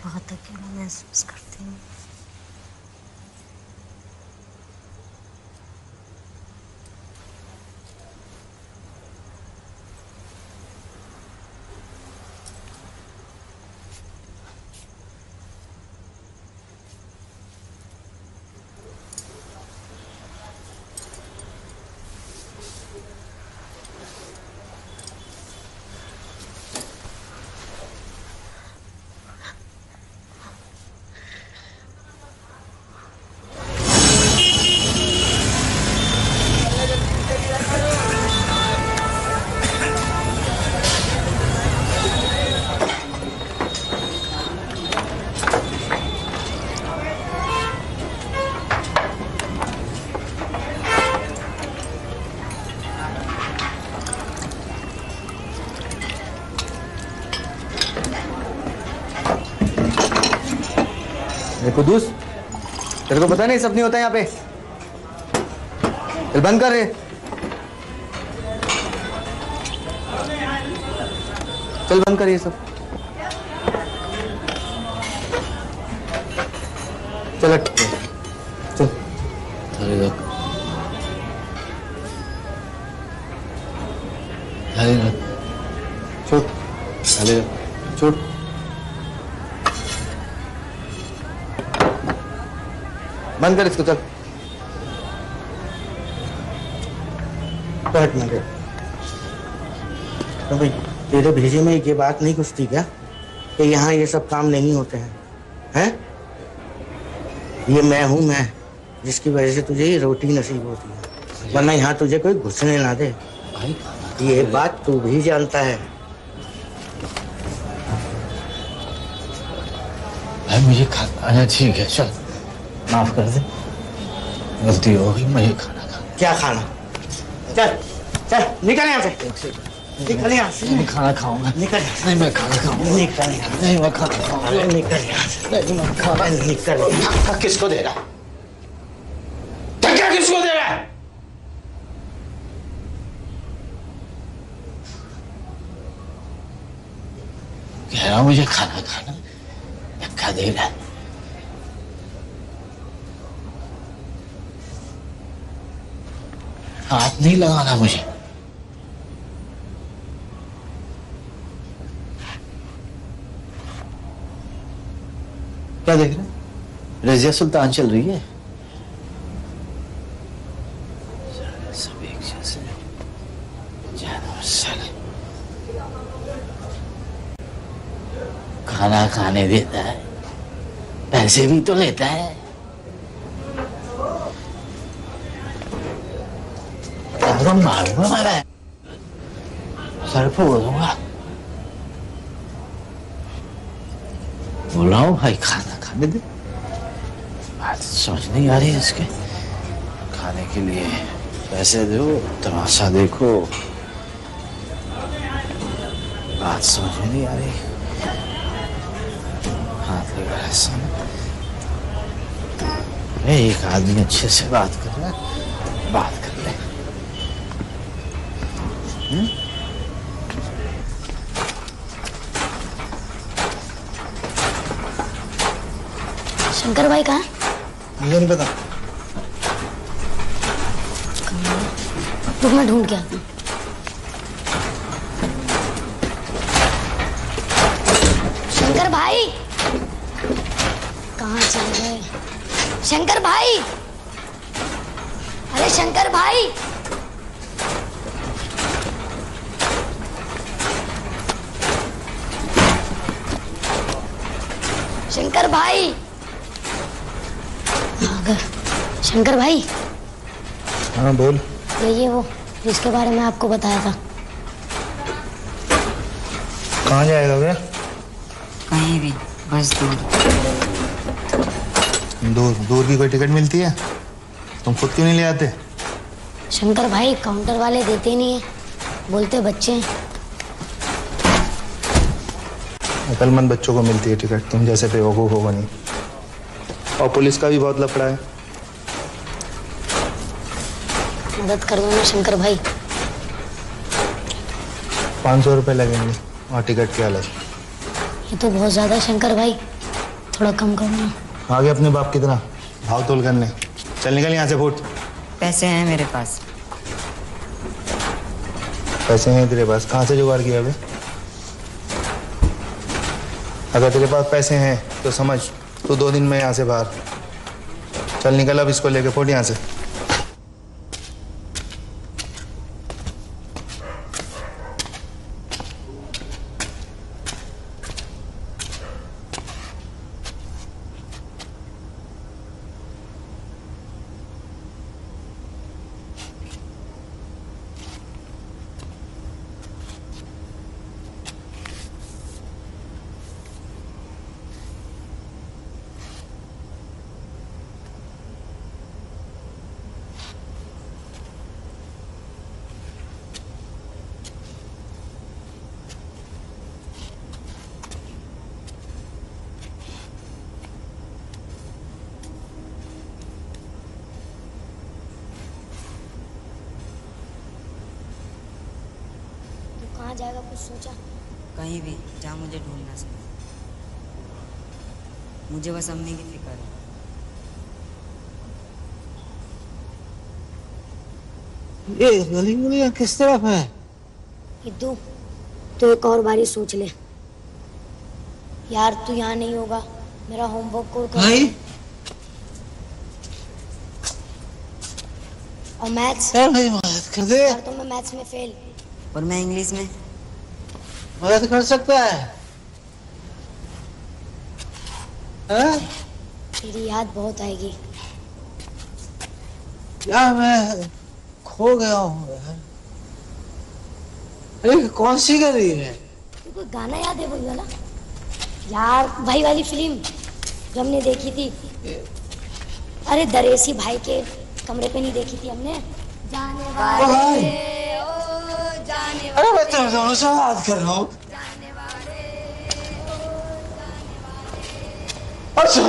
बहुत अकेला महसूस करती हूँ। कुदूस, तेरे को पता नहीं सब नहीं होता यहाँ पे। चल बंद कर रे। चल बंद कर ये सब। चल चल। थाली रख। थाली रख। छोड़। थाली रख। छोड़। बंद कर इसको। चल बैठ ना। तो भाई तेरे भेजे में ये बात नहीं कुछ थी क्या कि यहाँ ये सब काम नहीं होते हैं? हैं? ये मैं हूँ, मैं जिसकी वजह से तुझे ये रोटी नसीब होती है, वरना यहाँ तुझे कोई घुसने ना दे। ये बात तू भी जानता है। भाई मुझे खाना आया। ठीक है चल, माफ कर दे, गलती हो गई। मुझे खाना खाना। क्या खाना? चल चल निकल यहाँ से। निकल यहाँ से। मैं खाना खाऊंगा। निकल। नहीं मैं खाना खाऊंगा। निकल यहाँ से। नहीं मैं खाना खाऊंगा। निकल यहाँ से। नहीं मैं खाना। निकल। धक्का किसको दे रहा है? धक्का किसको दे रहा है? कह रहा हूं मुझे खाना खाना, धक्का दे रहा है। हाथ नहीं लगाना मुझे। क्या देख रहे? रजिया सुल्तान चल रही है। सब एक जैसे जानवर साले। खाना खाने देता है, पैसे भी तो लेता है। तो मारूंगा मैं, सर फोड़ दूंगा। बोला हूं भाई खाना खाने दे। बात समझ नहीं आ रही है इसके। खाने के लिए पैसे दो, तमाशा देखो। बात समझ में नहीं आ रही। हाथ लगा ऐसा। एक आदमी अच्छे से बात कर रहा है, बात कर ले। शंकर भाई कहाँ? मुझे नहीं पता। रुक मैं ढूंढ के आती हूँ। शंकर भाई कहाँ चल गए? शंकर भाई, अरे शंकर भाई। शंकर भाई, शंकर भाई। हाँ बोल। ये वो जिसके बारे में आपको बताया था। कहाँ जाएगा भैया? कहीं भी, बस दूर। दूर दूर की कोई टिकट मिलती है? तुम खुद क्यों नहीं ले आते? शंकर भाई काउंटर वाले देते नहीं है, बोलते बच्चे हैं। अकलमंद बच्चों को मिलती है टिकट, तुम जैसे बेवकूफ होगा नहीं। और पुलिस का भी बहुत लफड़ा है। मदद कर दो ना शंकर भाई। 500 रुपये लगेंगे और टिकट के अलग। ये तो बहुत ज्यादा है शंकर भाई, थोड़ा कम करो ना। आगे अपने बाप की तरह भाव तोल करने। चल निकल यहाँ से फुट। पैसे हैं मेरे पास। पैसे हैं तेरे पास? कहाँ से जुगाड़ किया अबे? अगर तेरे पास पैसे हैं तो समझ तो 2 दिन में यहाँ से बाहर। चल निकल अब, इसको लेके फुट यहाँ से। कहाँ जाएगा कुछ सोचा? कहीं भी जहाँ मुझे ढूंढ ना सके। मुझे बस अम्मी की फिक्र है। ये गली गली किस तरफ है? इद्दू तो एक और बारी सोच ले यार, तू यहाँ नहीं होगा, मेरा होमवर्क को भाई और मैथ्स मेरी मदद कर दे। यार, तो मैं मैथ्स में फेल और मैं इंग्लिश में। मदद कर सकता है? हैं? तेरी याद बहुत आएगी यार मैं खो गया हूँ यार। अरे कौन सी गली है? तू कोई गाना याद है वही वाला यार, भाई वाली फिल्म जो हमने देखी थी? अरे दरेसी भाई के कमरे पे नहीं देखी थी हमने? जाने वाले अरे मैं तुम दोनों से बात कर रहा हूँ। अच्छा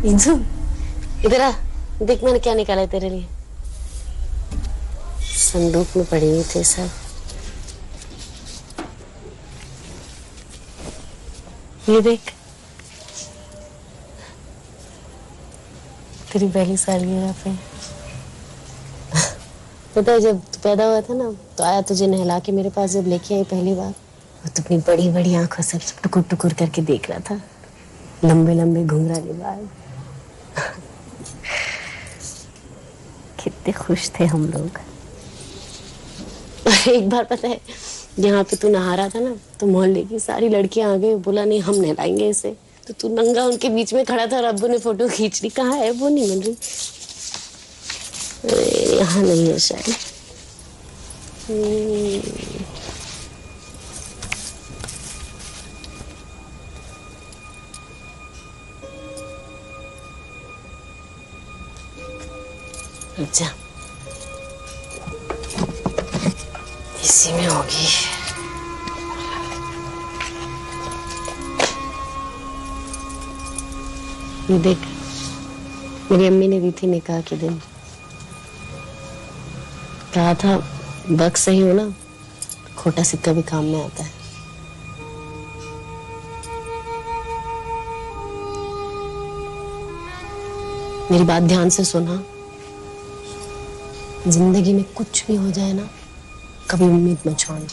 इंजू इधर आ, देख मैंने क्या निकाला है तेरे लिए। संदूक में पड़ी हुई थे सब। ये देख, तेरी पहली सालगिरह पे। पता है जब तू पैदा हुआ था ना, तो आया तुझे नहला के मेरे पास जब लेके आई पहली बार, और तू अपनी बड़ी बड़ी आंखों से सब टुकुर टुकुर करके देख रहा था, लंबे लंबे घुंघराले बाल। कितने खुश थे हम लोग। एक बार पता है यहाँ पे तू नहा रहा था ना, तो मोहल्ले की सारी लड़कियां आ गई, बोला नहीं हम नहलाएंगे इसे, तो तू नंगा उनके बीच में खड़ा था और अब्बू ने फोटो खींच ली। कहाँ है वो, नहीं मिल रही। यहाँ नहीं है शायद। अच्छा, इसी में होगी। ये देख, मेरी अम्मी ने दी थी निकाह के दिन। कहा था वक्त सही हो ना, खोटा सिक्का भी काम में आता है। मेरी बात ध्यान से सुना, जिंदगी में कुछ भी हो जाए ना, कभी उम्मीद मत छोड़ना।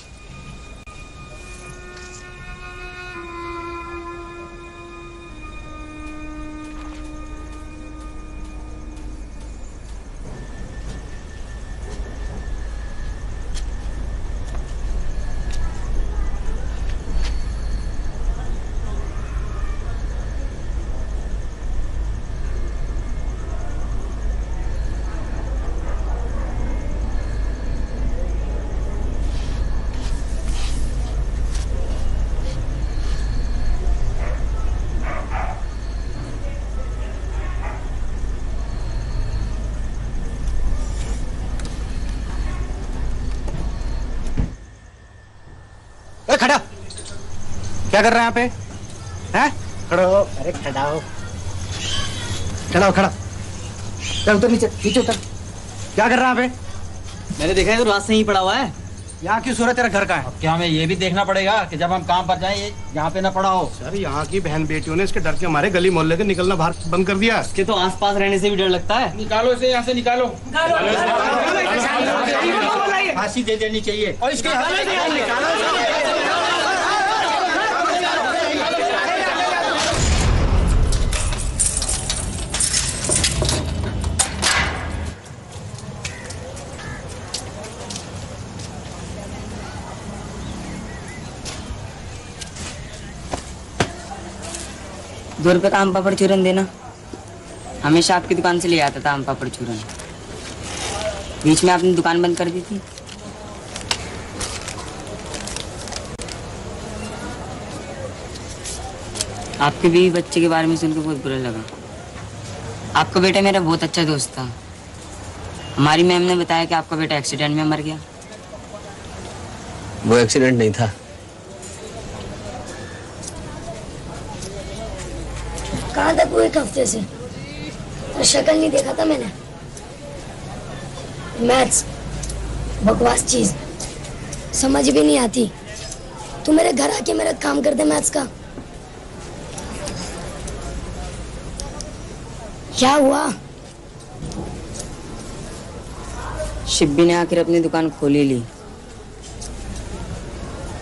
खड़ा, क्या कर रहे हैं यहाँ पे? हैं? खड़ा हो, अरे खड़ा हो, खड़ा हो, खड़ा। चल उतर, नीचे नीचे उतर। क्या कर रहा है यहाँ पे? मैंने देखा है तो रात से ही पड़ा हुआ है। यहाँ क्यों सूरत, तेरा घर का है? क्या हमें ये भी देखना पड़ेगा कि जब हम काम पर जाएं ये यहाँ पे ना पड़ा हो? सर यहाँ की बहन बेटियों ने इसके डर के हमारे गली मोहल्ले के निकलना बाहर बंद कर दिया। इसके तो आसपास रहने से भी डर लगता है। निकालो इसे यहाँ से, निकालो। फांसी दे देनी चाहिए। और इसके ₹2 का आम पापड़ चूरन देना। हमेशा आपकी दुकान से ले आता था आम पापड़ चूरन। बीच में आपने दुकान बंद कर दी थी। आपके बीवी बच्चे के बारे में सुनकर बहुत बुरा लगा। आपका बेटा मेरा बहुत अच्छा दोस्त था। हमारी मैम ने बताया कि आपका बेटा एक्सीडेंट में मर गया। वो एक्सीडेंट नहीं था। कहाँ तक वो एक हफ्ते से? तो शक्ल नहीं देखा था मैंने। मैथ्स बकवास चीज, समझ भी नहीं आती। तू मेरे घर आके मेरा काम कर दे मैथ्स का। क्या हुआ? शिब्बी ने आखिर अपनी दुकान खोली ली।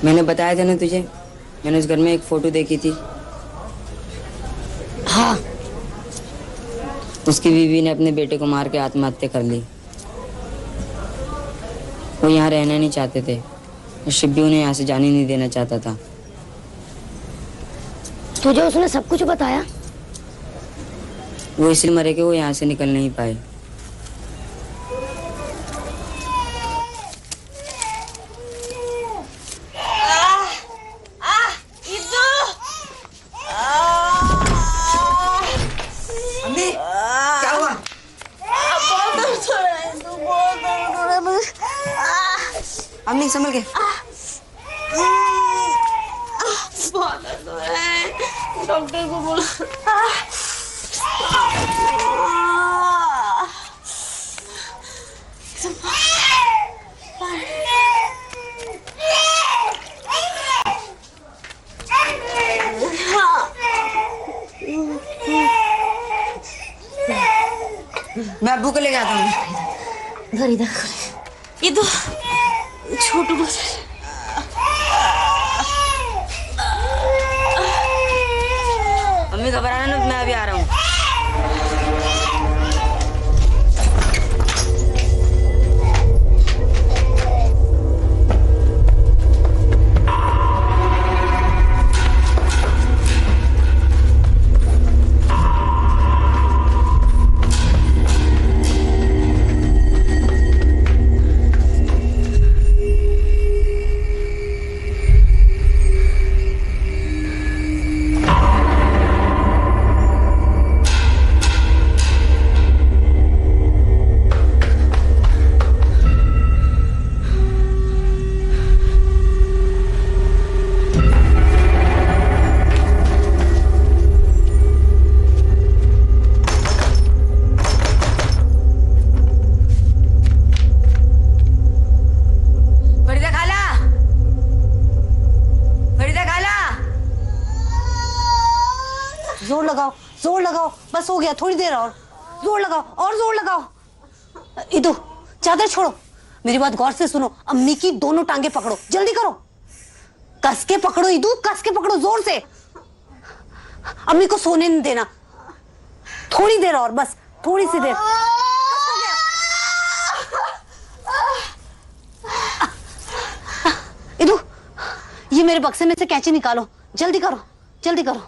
मैंने बताया था ना तुझे, मैंने उस घर में एक फोटो देखी थी। हाँ। उसकी बीवी ने अपने बेटे को मार के आत्महत्या कर ली। वो यहाँ रहना नहीं चाहते थे। शिब्बी उन्हें यहाँ से जाने नहीं देना चाहता था। तुझे उसने सब कुछ बताया? वो इसलिए मरे कि वो यहाँ से निकल नहीं पाए। अम्मी संभल के। बहुत दर्द हो रहा है, डॉक्टर को बोला। मैं अब्बू को ले जाता हूँ। इधर इधर ये तो छोटू को मम्मी घबराना ना, मैं अभी आ रहा हूँ। जोर लगाओ, बस हो गया, थोड़ी देर और जोर लगाओ और जोर लगाओ। इदू चादर छोड़ो, मेरी बात गौर से सुनो, अम्मी की दोनों टांगे पकड़ो, जल्दी करो, कस के पकड़ो इदू, कस के पकड़ो जोर से। अम्मी को सोने नहीं देना, थोड़ी देर और, बस थोड़ी सी देर। इदू ये मेरे बक्से में से कैंची निकालो, जल्दी करो, जल्दी करो,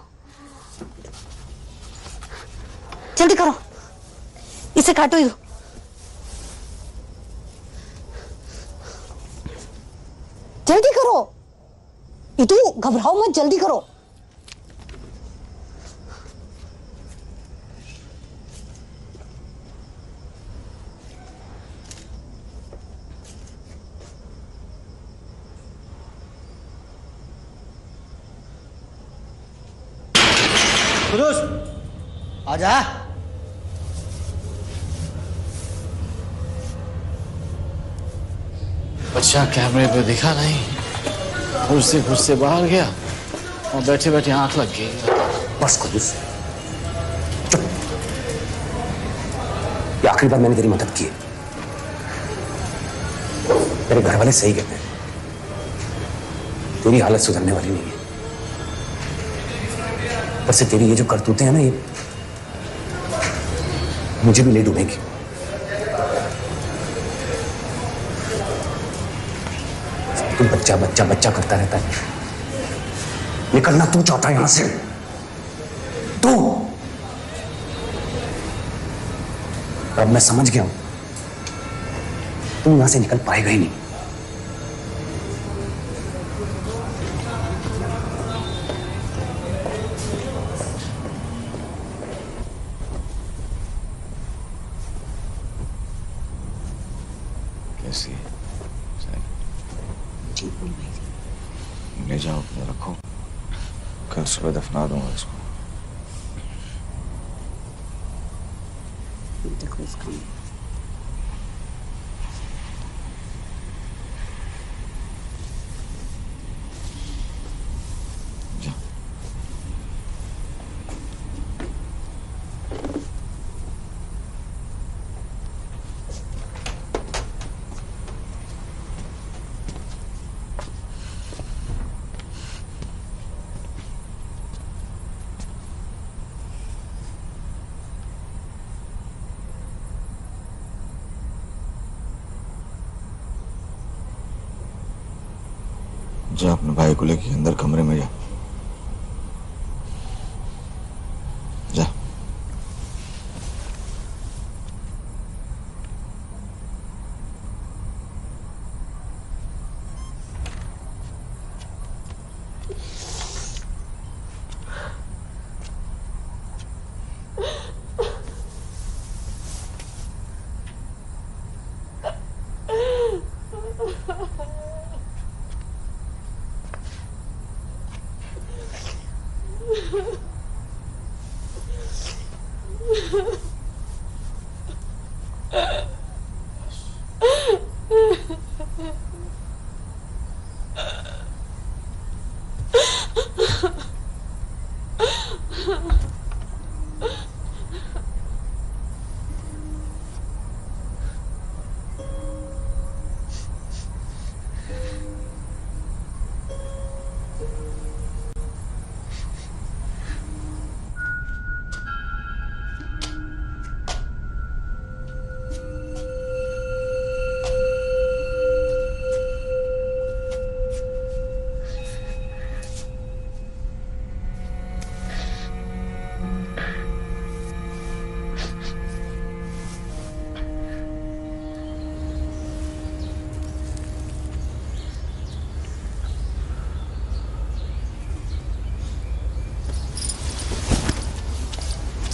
जल्दी करो, इसे काटो इदू। जल्दी करो इदू, घबराओ मत, जल्दी करो। खुदूस आजा। बच्चा कैमरे पे दिखा नहीं, घुसते घुसते बाहर गया और बैठे बैठे आंख लग गई। बस खुदूस चुप, ये आखिरी बार मैंने तेरी मदद की है। तेरे घर वाले सही कहते हैं, तेरी हालत सुधरने वाली नहीं है। पर से तेरी ये जो करतूतें हैं ना, ये मुझे भी ले डूबेगी। तू बच्चा बच्चा बच्चा करता रहता है, निकलना तू चाहता है यहां से, तू। अब मैं समझ गया हूं, तू यहां से निकल पाएगा ही नहीं। कैसी है? ले जाओ, अपने रखो, कल सुबह दफना दूंगा इसको। देखो इसका जा अपने भाई को लेके अंदर कमरे में जा, जा।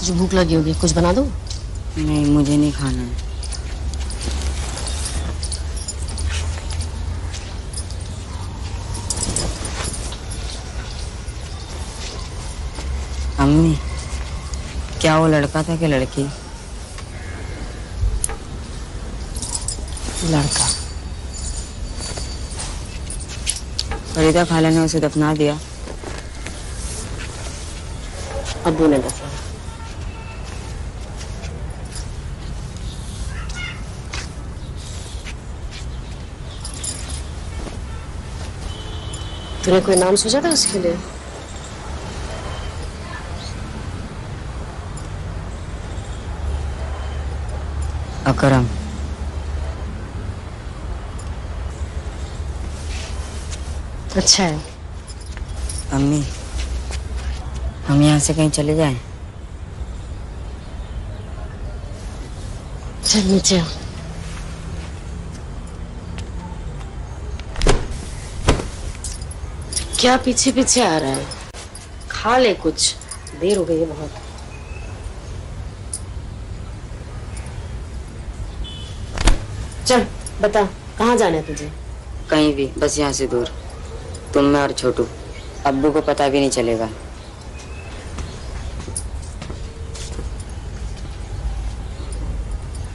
तुझे भूख लगी होगी, कुछ बना दूं? नहीं, मुझे नहीं खाना है। अम्मी, क्या वो लड़का था कि लड़की? लड़का। फरीदा खाला ने उसे दफना दिया। अब्बू ने दफना। तूने कोई नाम सोचा था उसके लिए? अकरम। अच्छा है। अम्मी, हम यहाँ से कहीं चले जाएं? चल नीचे आओ। क्या पीछे पीछे आ रहा है? खा ले कुछ, देर हो गई है बहुत। चल बता, कहाँ जाना है तुझे? कहीं भी, बस यहाँ से दूर। तुम, मैं और छोटू। अब्बू को पता भी नहीं चलेगा।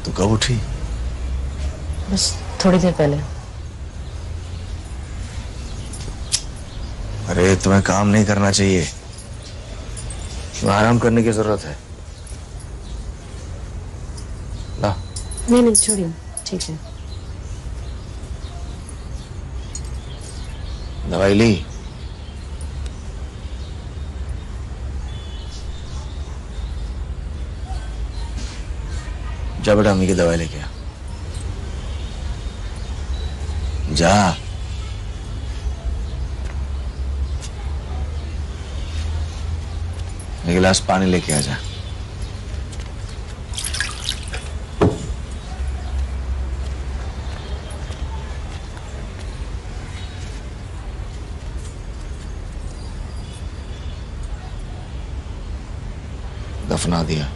तू कब उठी? बस थोड़ी देर पहले। अरे तुम्हें काम नहीं करना चाहिए, तुम्हें आराम करने की जरूरत है। ला। नहीं छोड़िए, ठीक है। दवाई ली? जा बेटा, अम्मी की दवाई लेके आ। जा। एक गिलास पानी लेके आ जा। दफना दिया।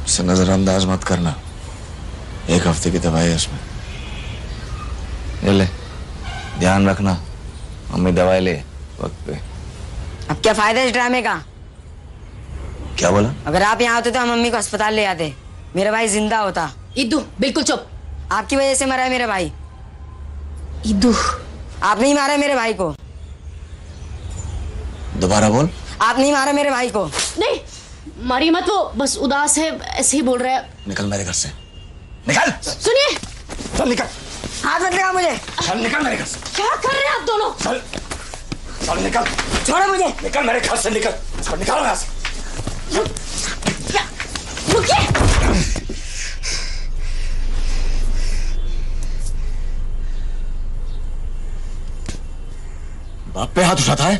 इसे नजरअंदाज मत करना, 1 हफ्ते की दवाई है उसमें। ये ले, ध्यान रखना, मम्मी दवाई ले वक्त पे। अब क्या फायदा इस ड्रामे का? क्या बोला? अगर आप यहाँ होते तो हम मम्मी को अस्पताल ले आते, मेरा भाई जिंदा होता। इद्दू, बिल्कुल चुप। आपकी वजह से मरा है मेरा भाई। इद्दू, आपने ही मारा मेरे भाई को। दोबारा बोल। आपने ही मारा मेरे भाई को। नहीं, मारी मत, वो बस उदास है, ऐसे ही बोल रहा है। निकल मेरे घर से, निकल। सुनिए, चल निकल। हाथ मत लगा मुझे। चल निकल मेरे घर से। क्या कर रहे हैं आप दोनों? चल, चल निकल। छोड़ो मुझे। निकल मेरे घर से, निकल। चल निकालो यहाँ से। रुकिए। बाप पे हाथ उठाता है,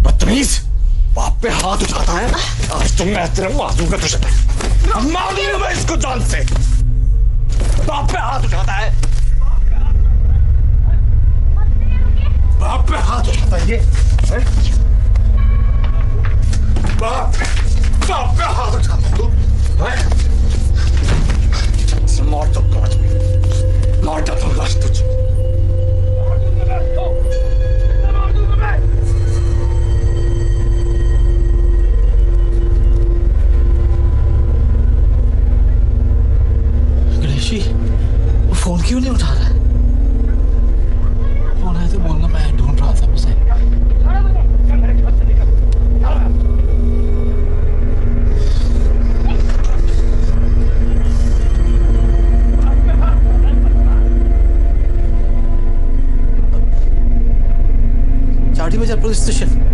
बदतमीज। बाप पे हाथ उठाता है। आज तुम, मैं तेरे मार दूंगा तुझे, मार दूंगा मैं इसको जान से। बाप पे हाथ उठाता है, बाप पे हाथ उठाता है ये। बाप पे हाथ उठाता है तू। मार दूंगा, मार दूंगा तुझे। वो फोन क्यों नहीं उठा रहा है? फोन है तो बोलना, मैं ढूंढ रहा था उसे। चाटी बाजार पुलिस स्टेशन।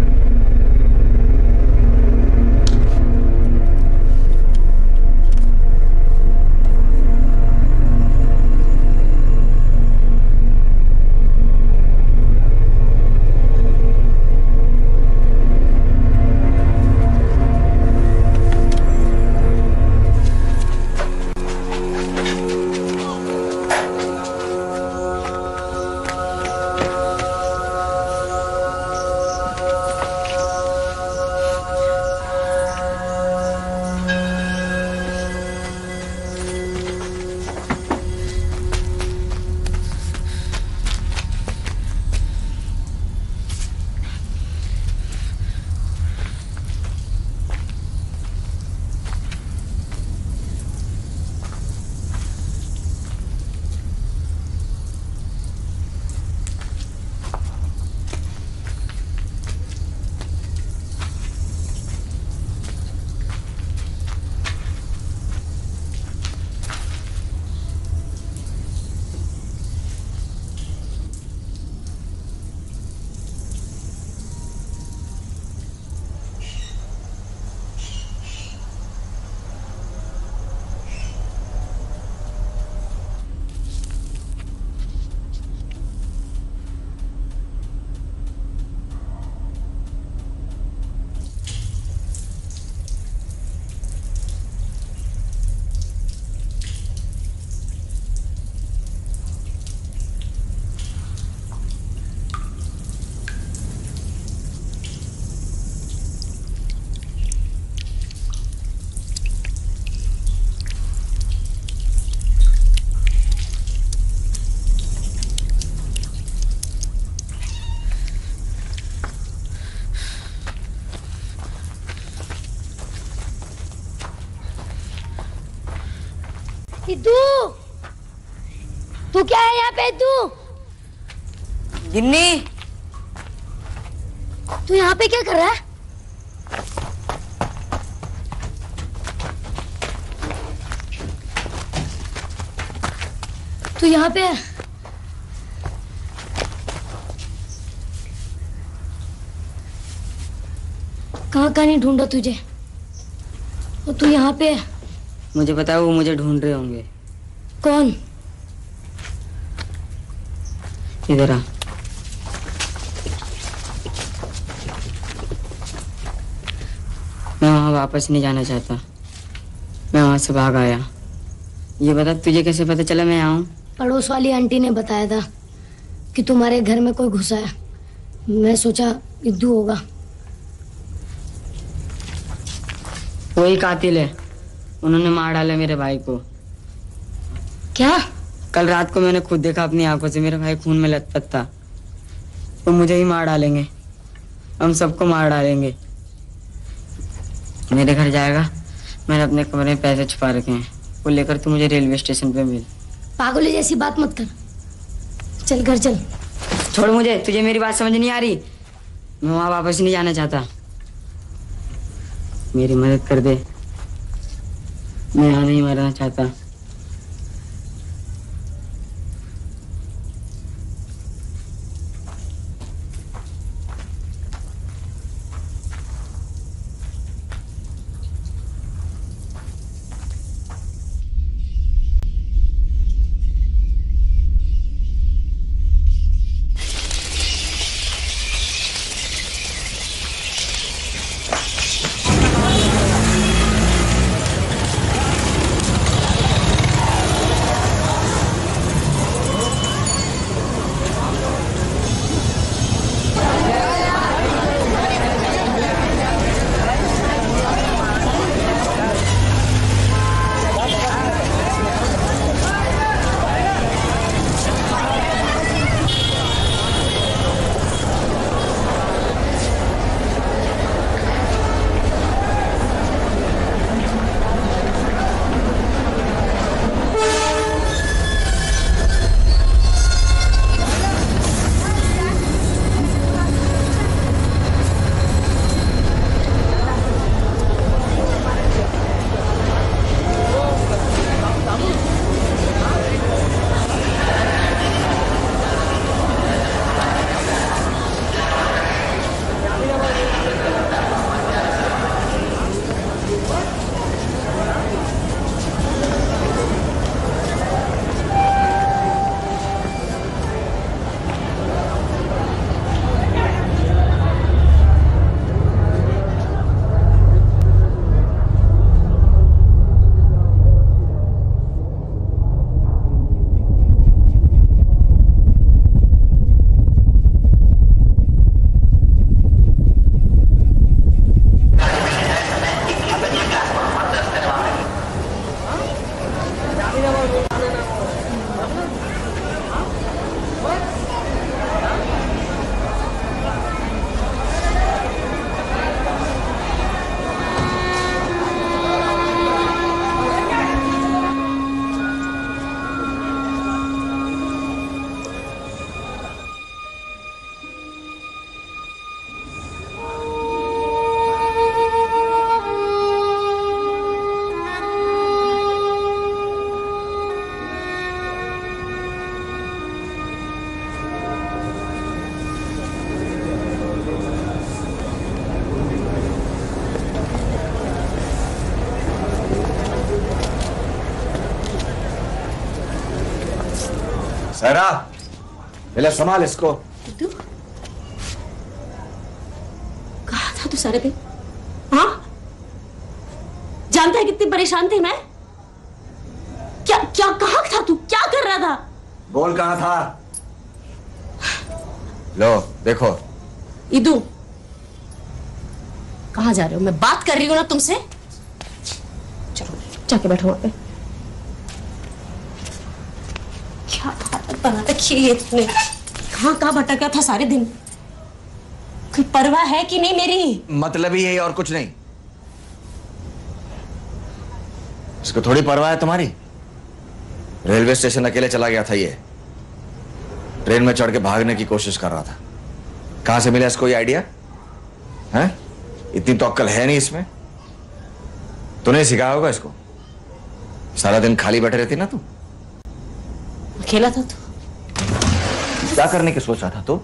इद्दू, तू क्या है यहाँ पे इद्दू? गिन्नी, तू यहाँ पे क्या कर रहा है? तू यहाँ पे है? कहाँ नहीं ढूंढा तुझे? और तू यहाँ पे है? मुझे पता है वो मुझे ढूंढ रहे होंगे। कौन? इधर आ। मैं वहां वापस नहीं जाना चाहता। मैं वहां से भाग आया। ये बता तुझे कैसे पता चला मैं यहाँ हूँ? पड़ोस वाली आंटी ने बताया था कि तुम्हारे घर में कोई घुसा है। मैं सोचा इद्दू होगा। वही कातिल है। उन्होंने मार डाला मेरे भाई को। क्या? कल रात को मैंने खुद देखा अपनी आंखों से। मेरा भाई खून में लथपथ था। वो मुझे ही मार डालेंगे। हम सबको मार डालेंगे। मेरे घर जाएगा। मैंने अपने कमरे में पैसे छुपा रखे हैं। वो लेकर तू मुझे रेलवे स्टेशन पे मिल। पागल जैसी बात मत कर। चल घर चल। छोड़ मुझे। तुझे मेरी बात समझ नहीं आ रही? मैं वहां वापस नहीं जाना चाहता। मेरी मदद कर दे। मैं यहाँ नहीं मरना चाहता। सहरा, पहले संभाल इसको। कहाँ था तू सारे दिन? हाँ? जानता है कितनी परेशान थी मैं? क्या क्या कहाँ था तू? क्या कर रहा था? बोल कहाँ था? लो देखो। इदू, कहाँ जा रहे हो? मैं बात कर रही हूँ ना तुमसे। चलो जाके बैठो वहां पे। क्या हालत बना रखी है ये तुमने? कहाँ कहाँ भटका था सारे दिन? कोई परवाह है कि नहीं मेरी? मतलब ही यही और कुछ नहीं। इसको थोड़ी परवाह है तुम्हारी? रेलवे स्टेशन अकेले चला गया था ये। ट्रेन में चढ़ के भागने की कोशिश कर रहा था। कहां से मिला इसको ये आइडिया? हैं? इतनी तो अक्ल है नहीं इसमें। तूने सिखाया होगा इसको। सारा दिन खाली बैठे रहती ना तू। अकेला था तू? क्या करने की सोच रहा था तू?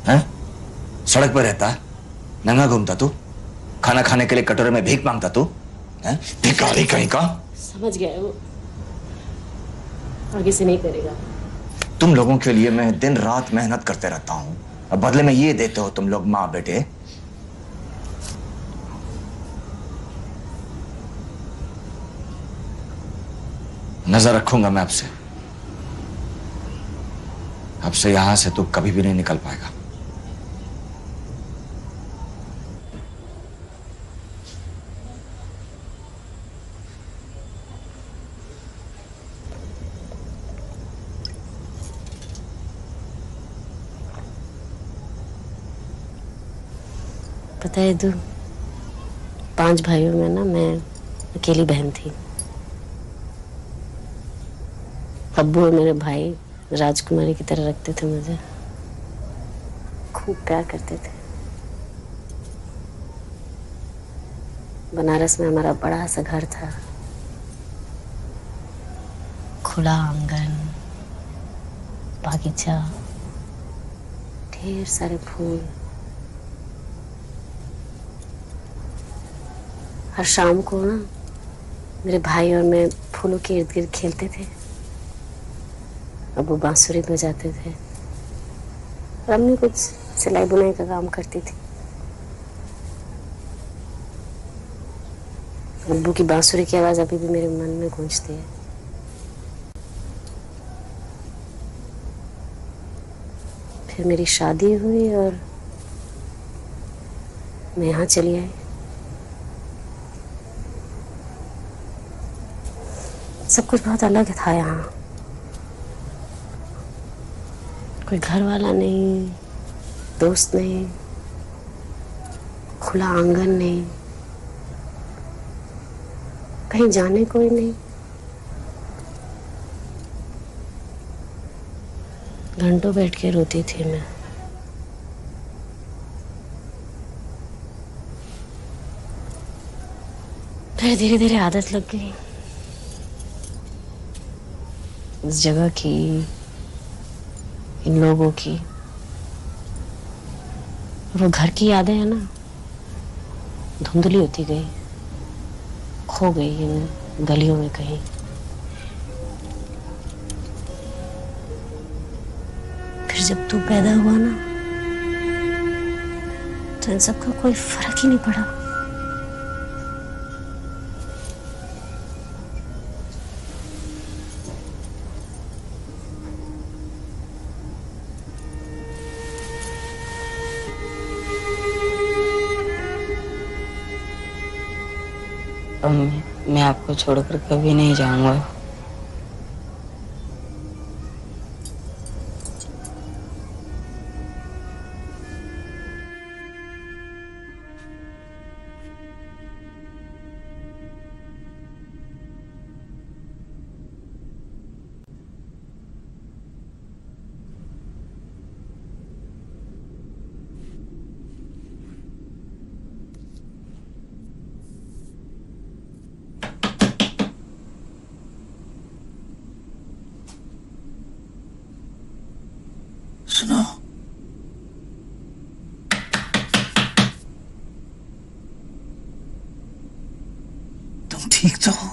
हैं? सड़क पर रहता, नंगा घूमता तू, खाना खाने के लिए कटोरे में भीख मांगता तू, हैं? भिखारी कहीं का। समझ गया वो, आगे से नहीं करेगा। तुम लोगों के लिए मैं दिन रात मेहनत करते रहता हूं, अब बदले में ये देते हो तुम लोग माँ बेटे। नजर रखूंगा मैं आपसे। अब से यहां से तू कभी भी नहीं निकल पाएगा। पता है तू, 5 भाइयों में ना मैं अकेली बहन थी। अब्बू और मेरे भाई राजकुमारी की तरह रखते थे मुझे, खूब प्यार करते थे। बनारस में हमारा बड़ा सा घर था, खुला आंगन, बागीचा, ढेर सारे फूल। हर शाम को ना मेरे भाई और मैं फूलों के इर्द गिर्द खेलते थे। अब वो बांसुरी बजाते थे और अम्मी कुछ सिलाई बुनाई का काम करती थी। अब्बू की बांसुरी की आवाज अभी भी मेरे मन में गूंजती है। फिर मेरी शादी हुई और मैं यहाँ चली आई। सब कुछ बहुत अलग था यहाँ। कोई घर वाला नहीं, दोस्त नहीं, खुला आंगन नहीं, कहीं जाने कोई नहीं। घंटों बैठ के रोती थी मैं। फिर धीरे धीरे आदत लग गई उस जगह की, इन लोगों की। और वो घर की यादें है ना, धुंधली होती गई, खो गई इन गलियों में कहीं। फिर जब तू पैदा हुआ ना, तो इन सबका कोई फर्क ही नहीं पड़ा। मैं आपको छोड़कर कभी नहीं जाऊंगा। सुनो, तुम ठीक तो हो?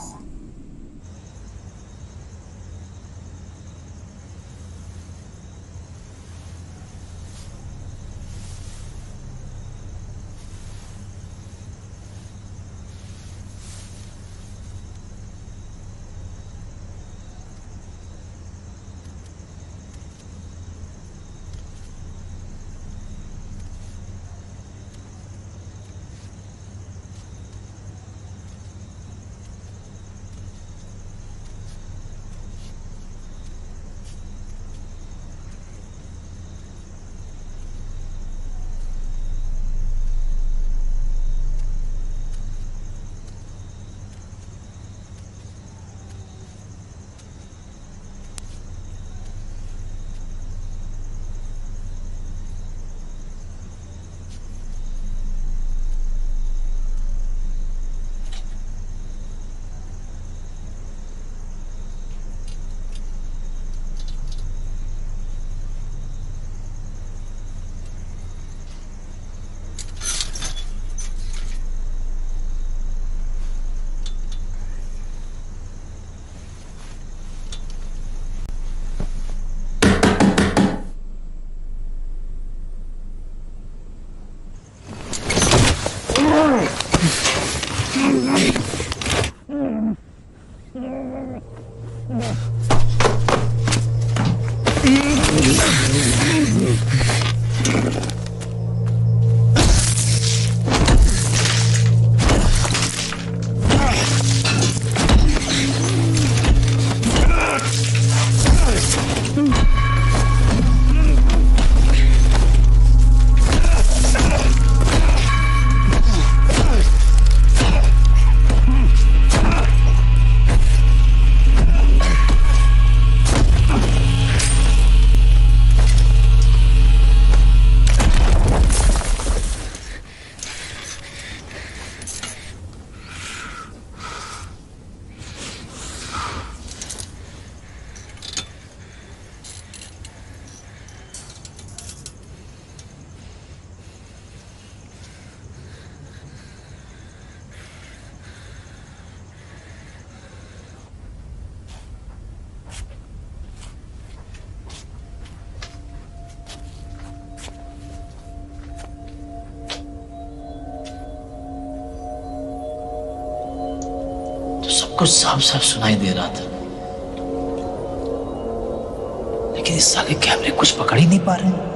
सब कुछ साफ साफ सुनाई दे रहा था, लेकिन इस साले कैमरे कुछ पकड़ ही नहीं पा रहे हैं।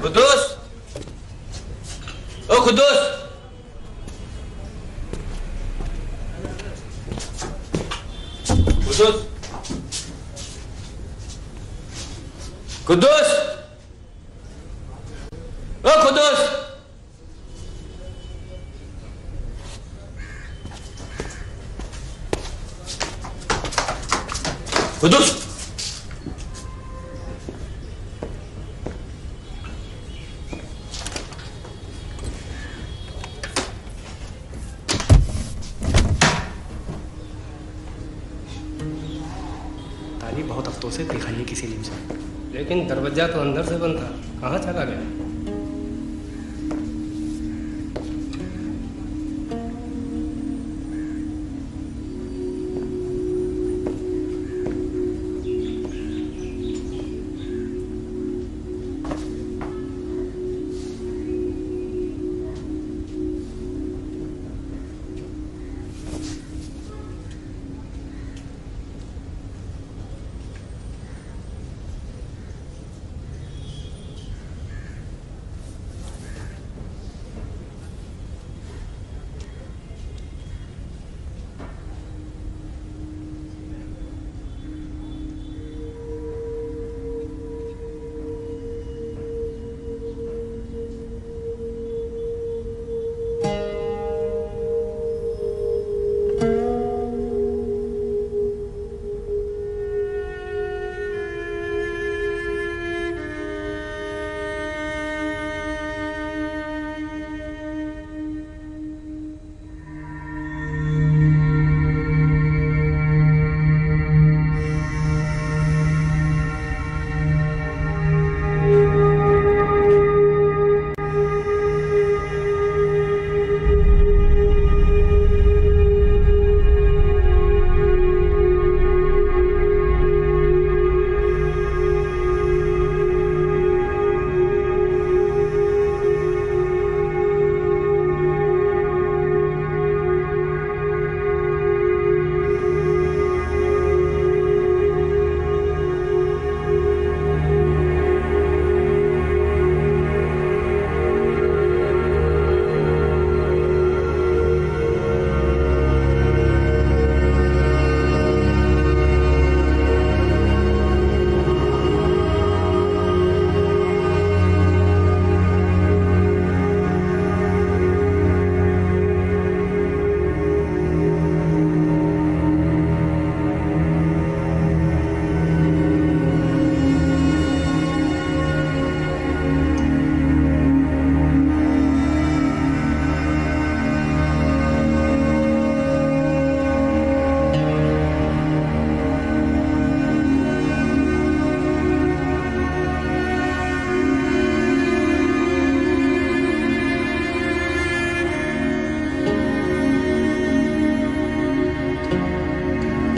खुदूस, ओ खुदूस, खुदूस, खुदूस, ओ खुदूस, खुदूस, बहुत हफ्तों से देखा नहीं किसी ने मुझे, लेकिन दरवाजा तो अंदर से बंद था, कहाँ चला गया?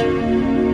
है।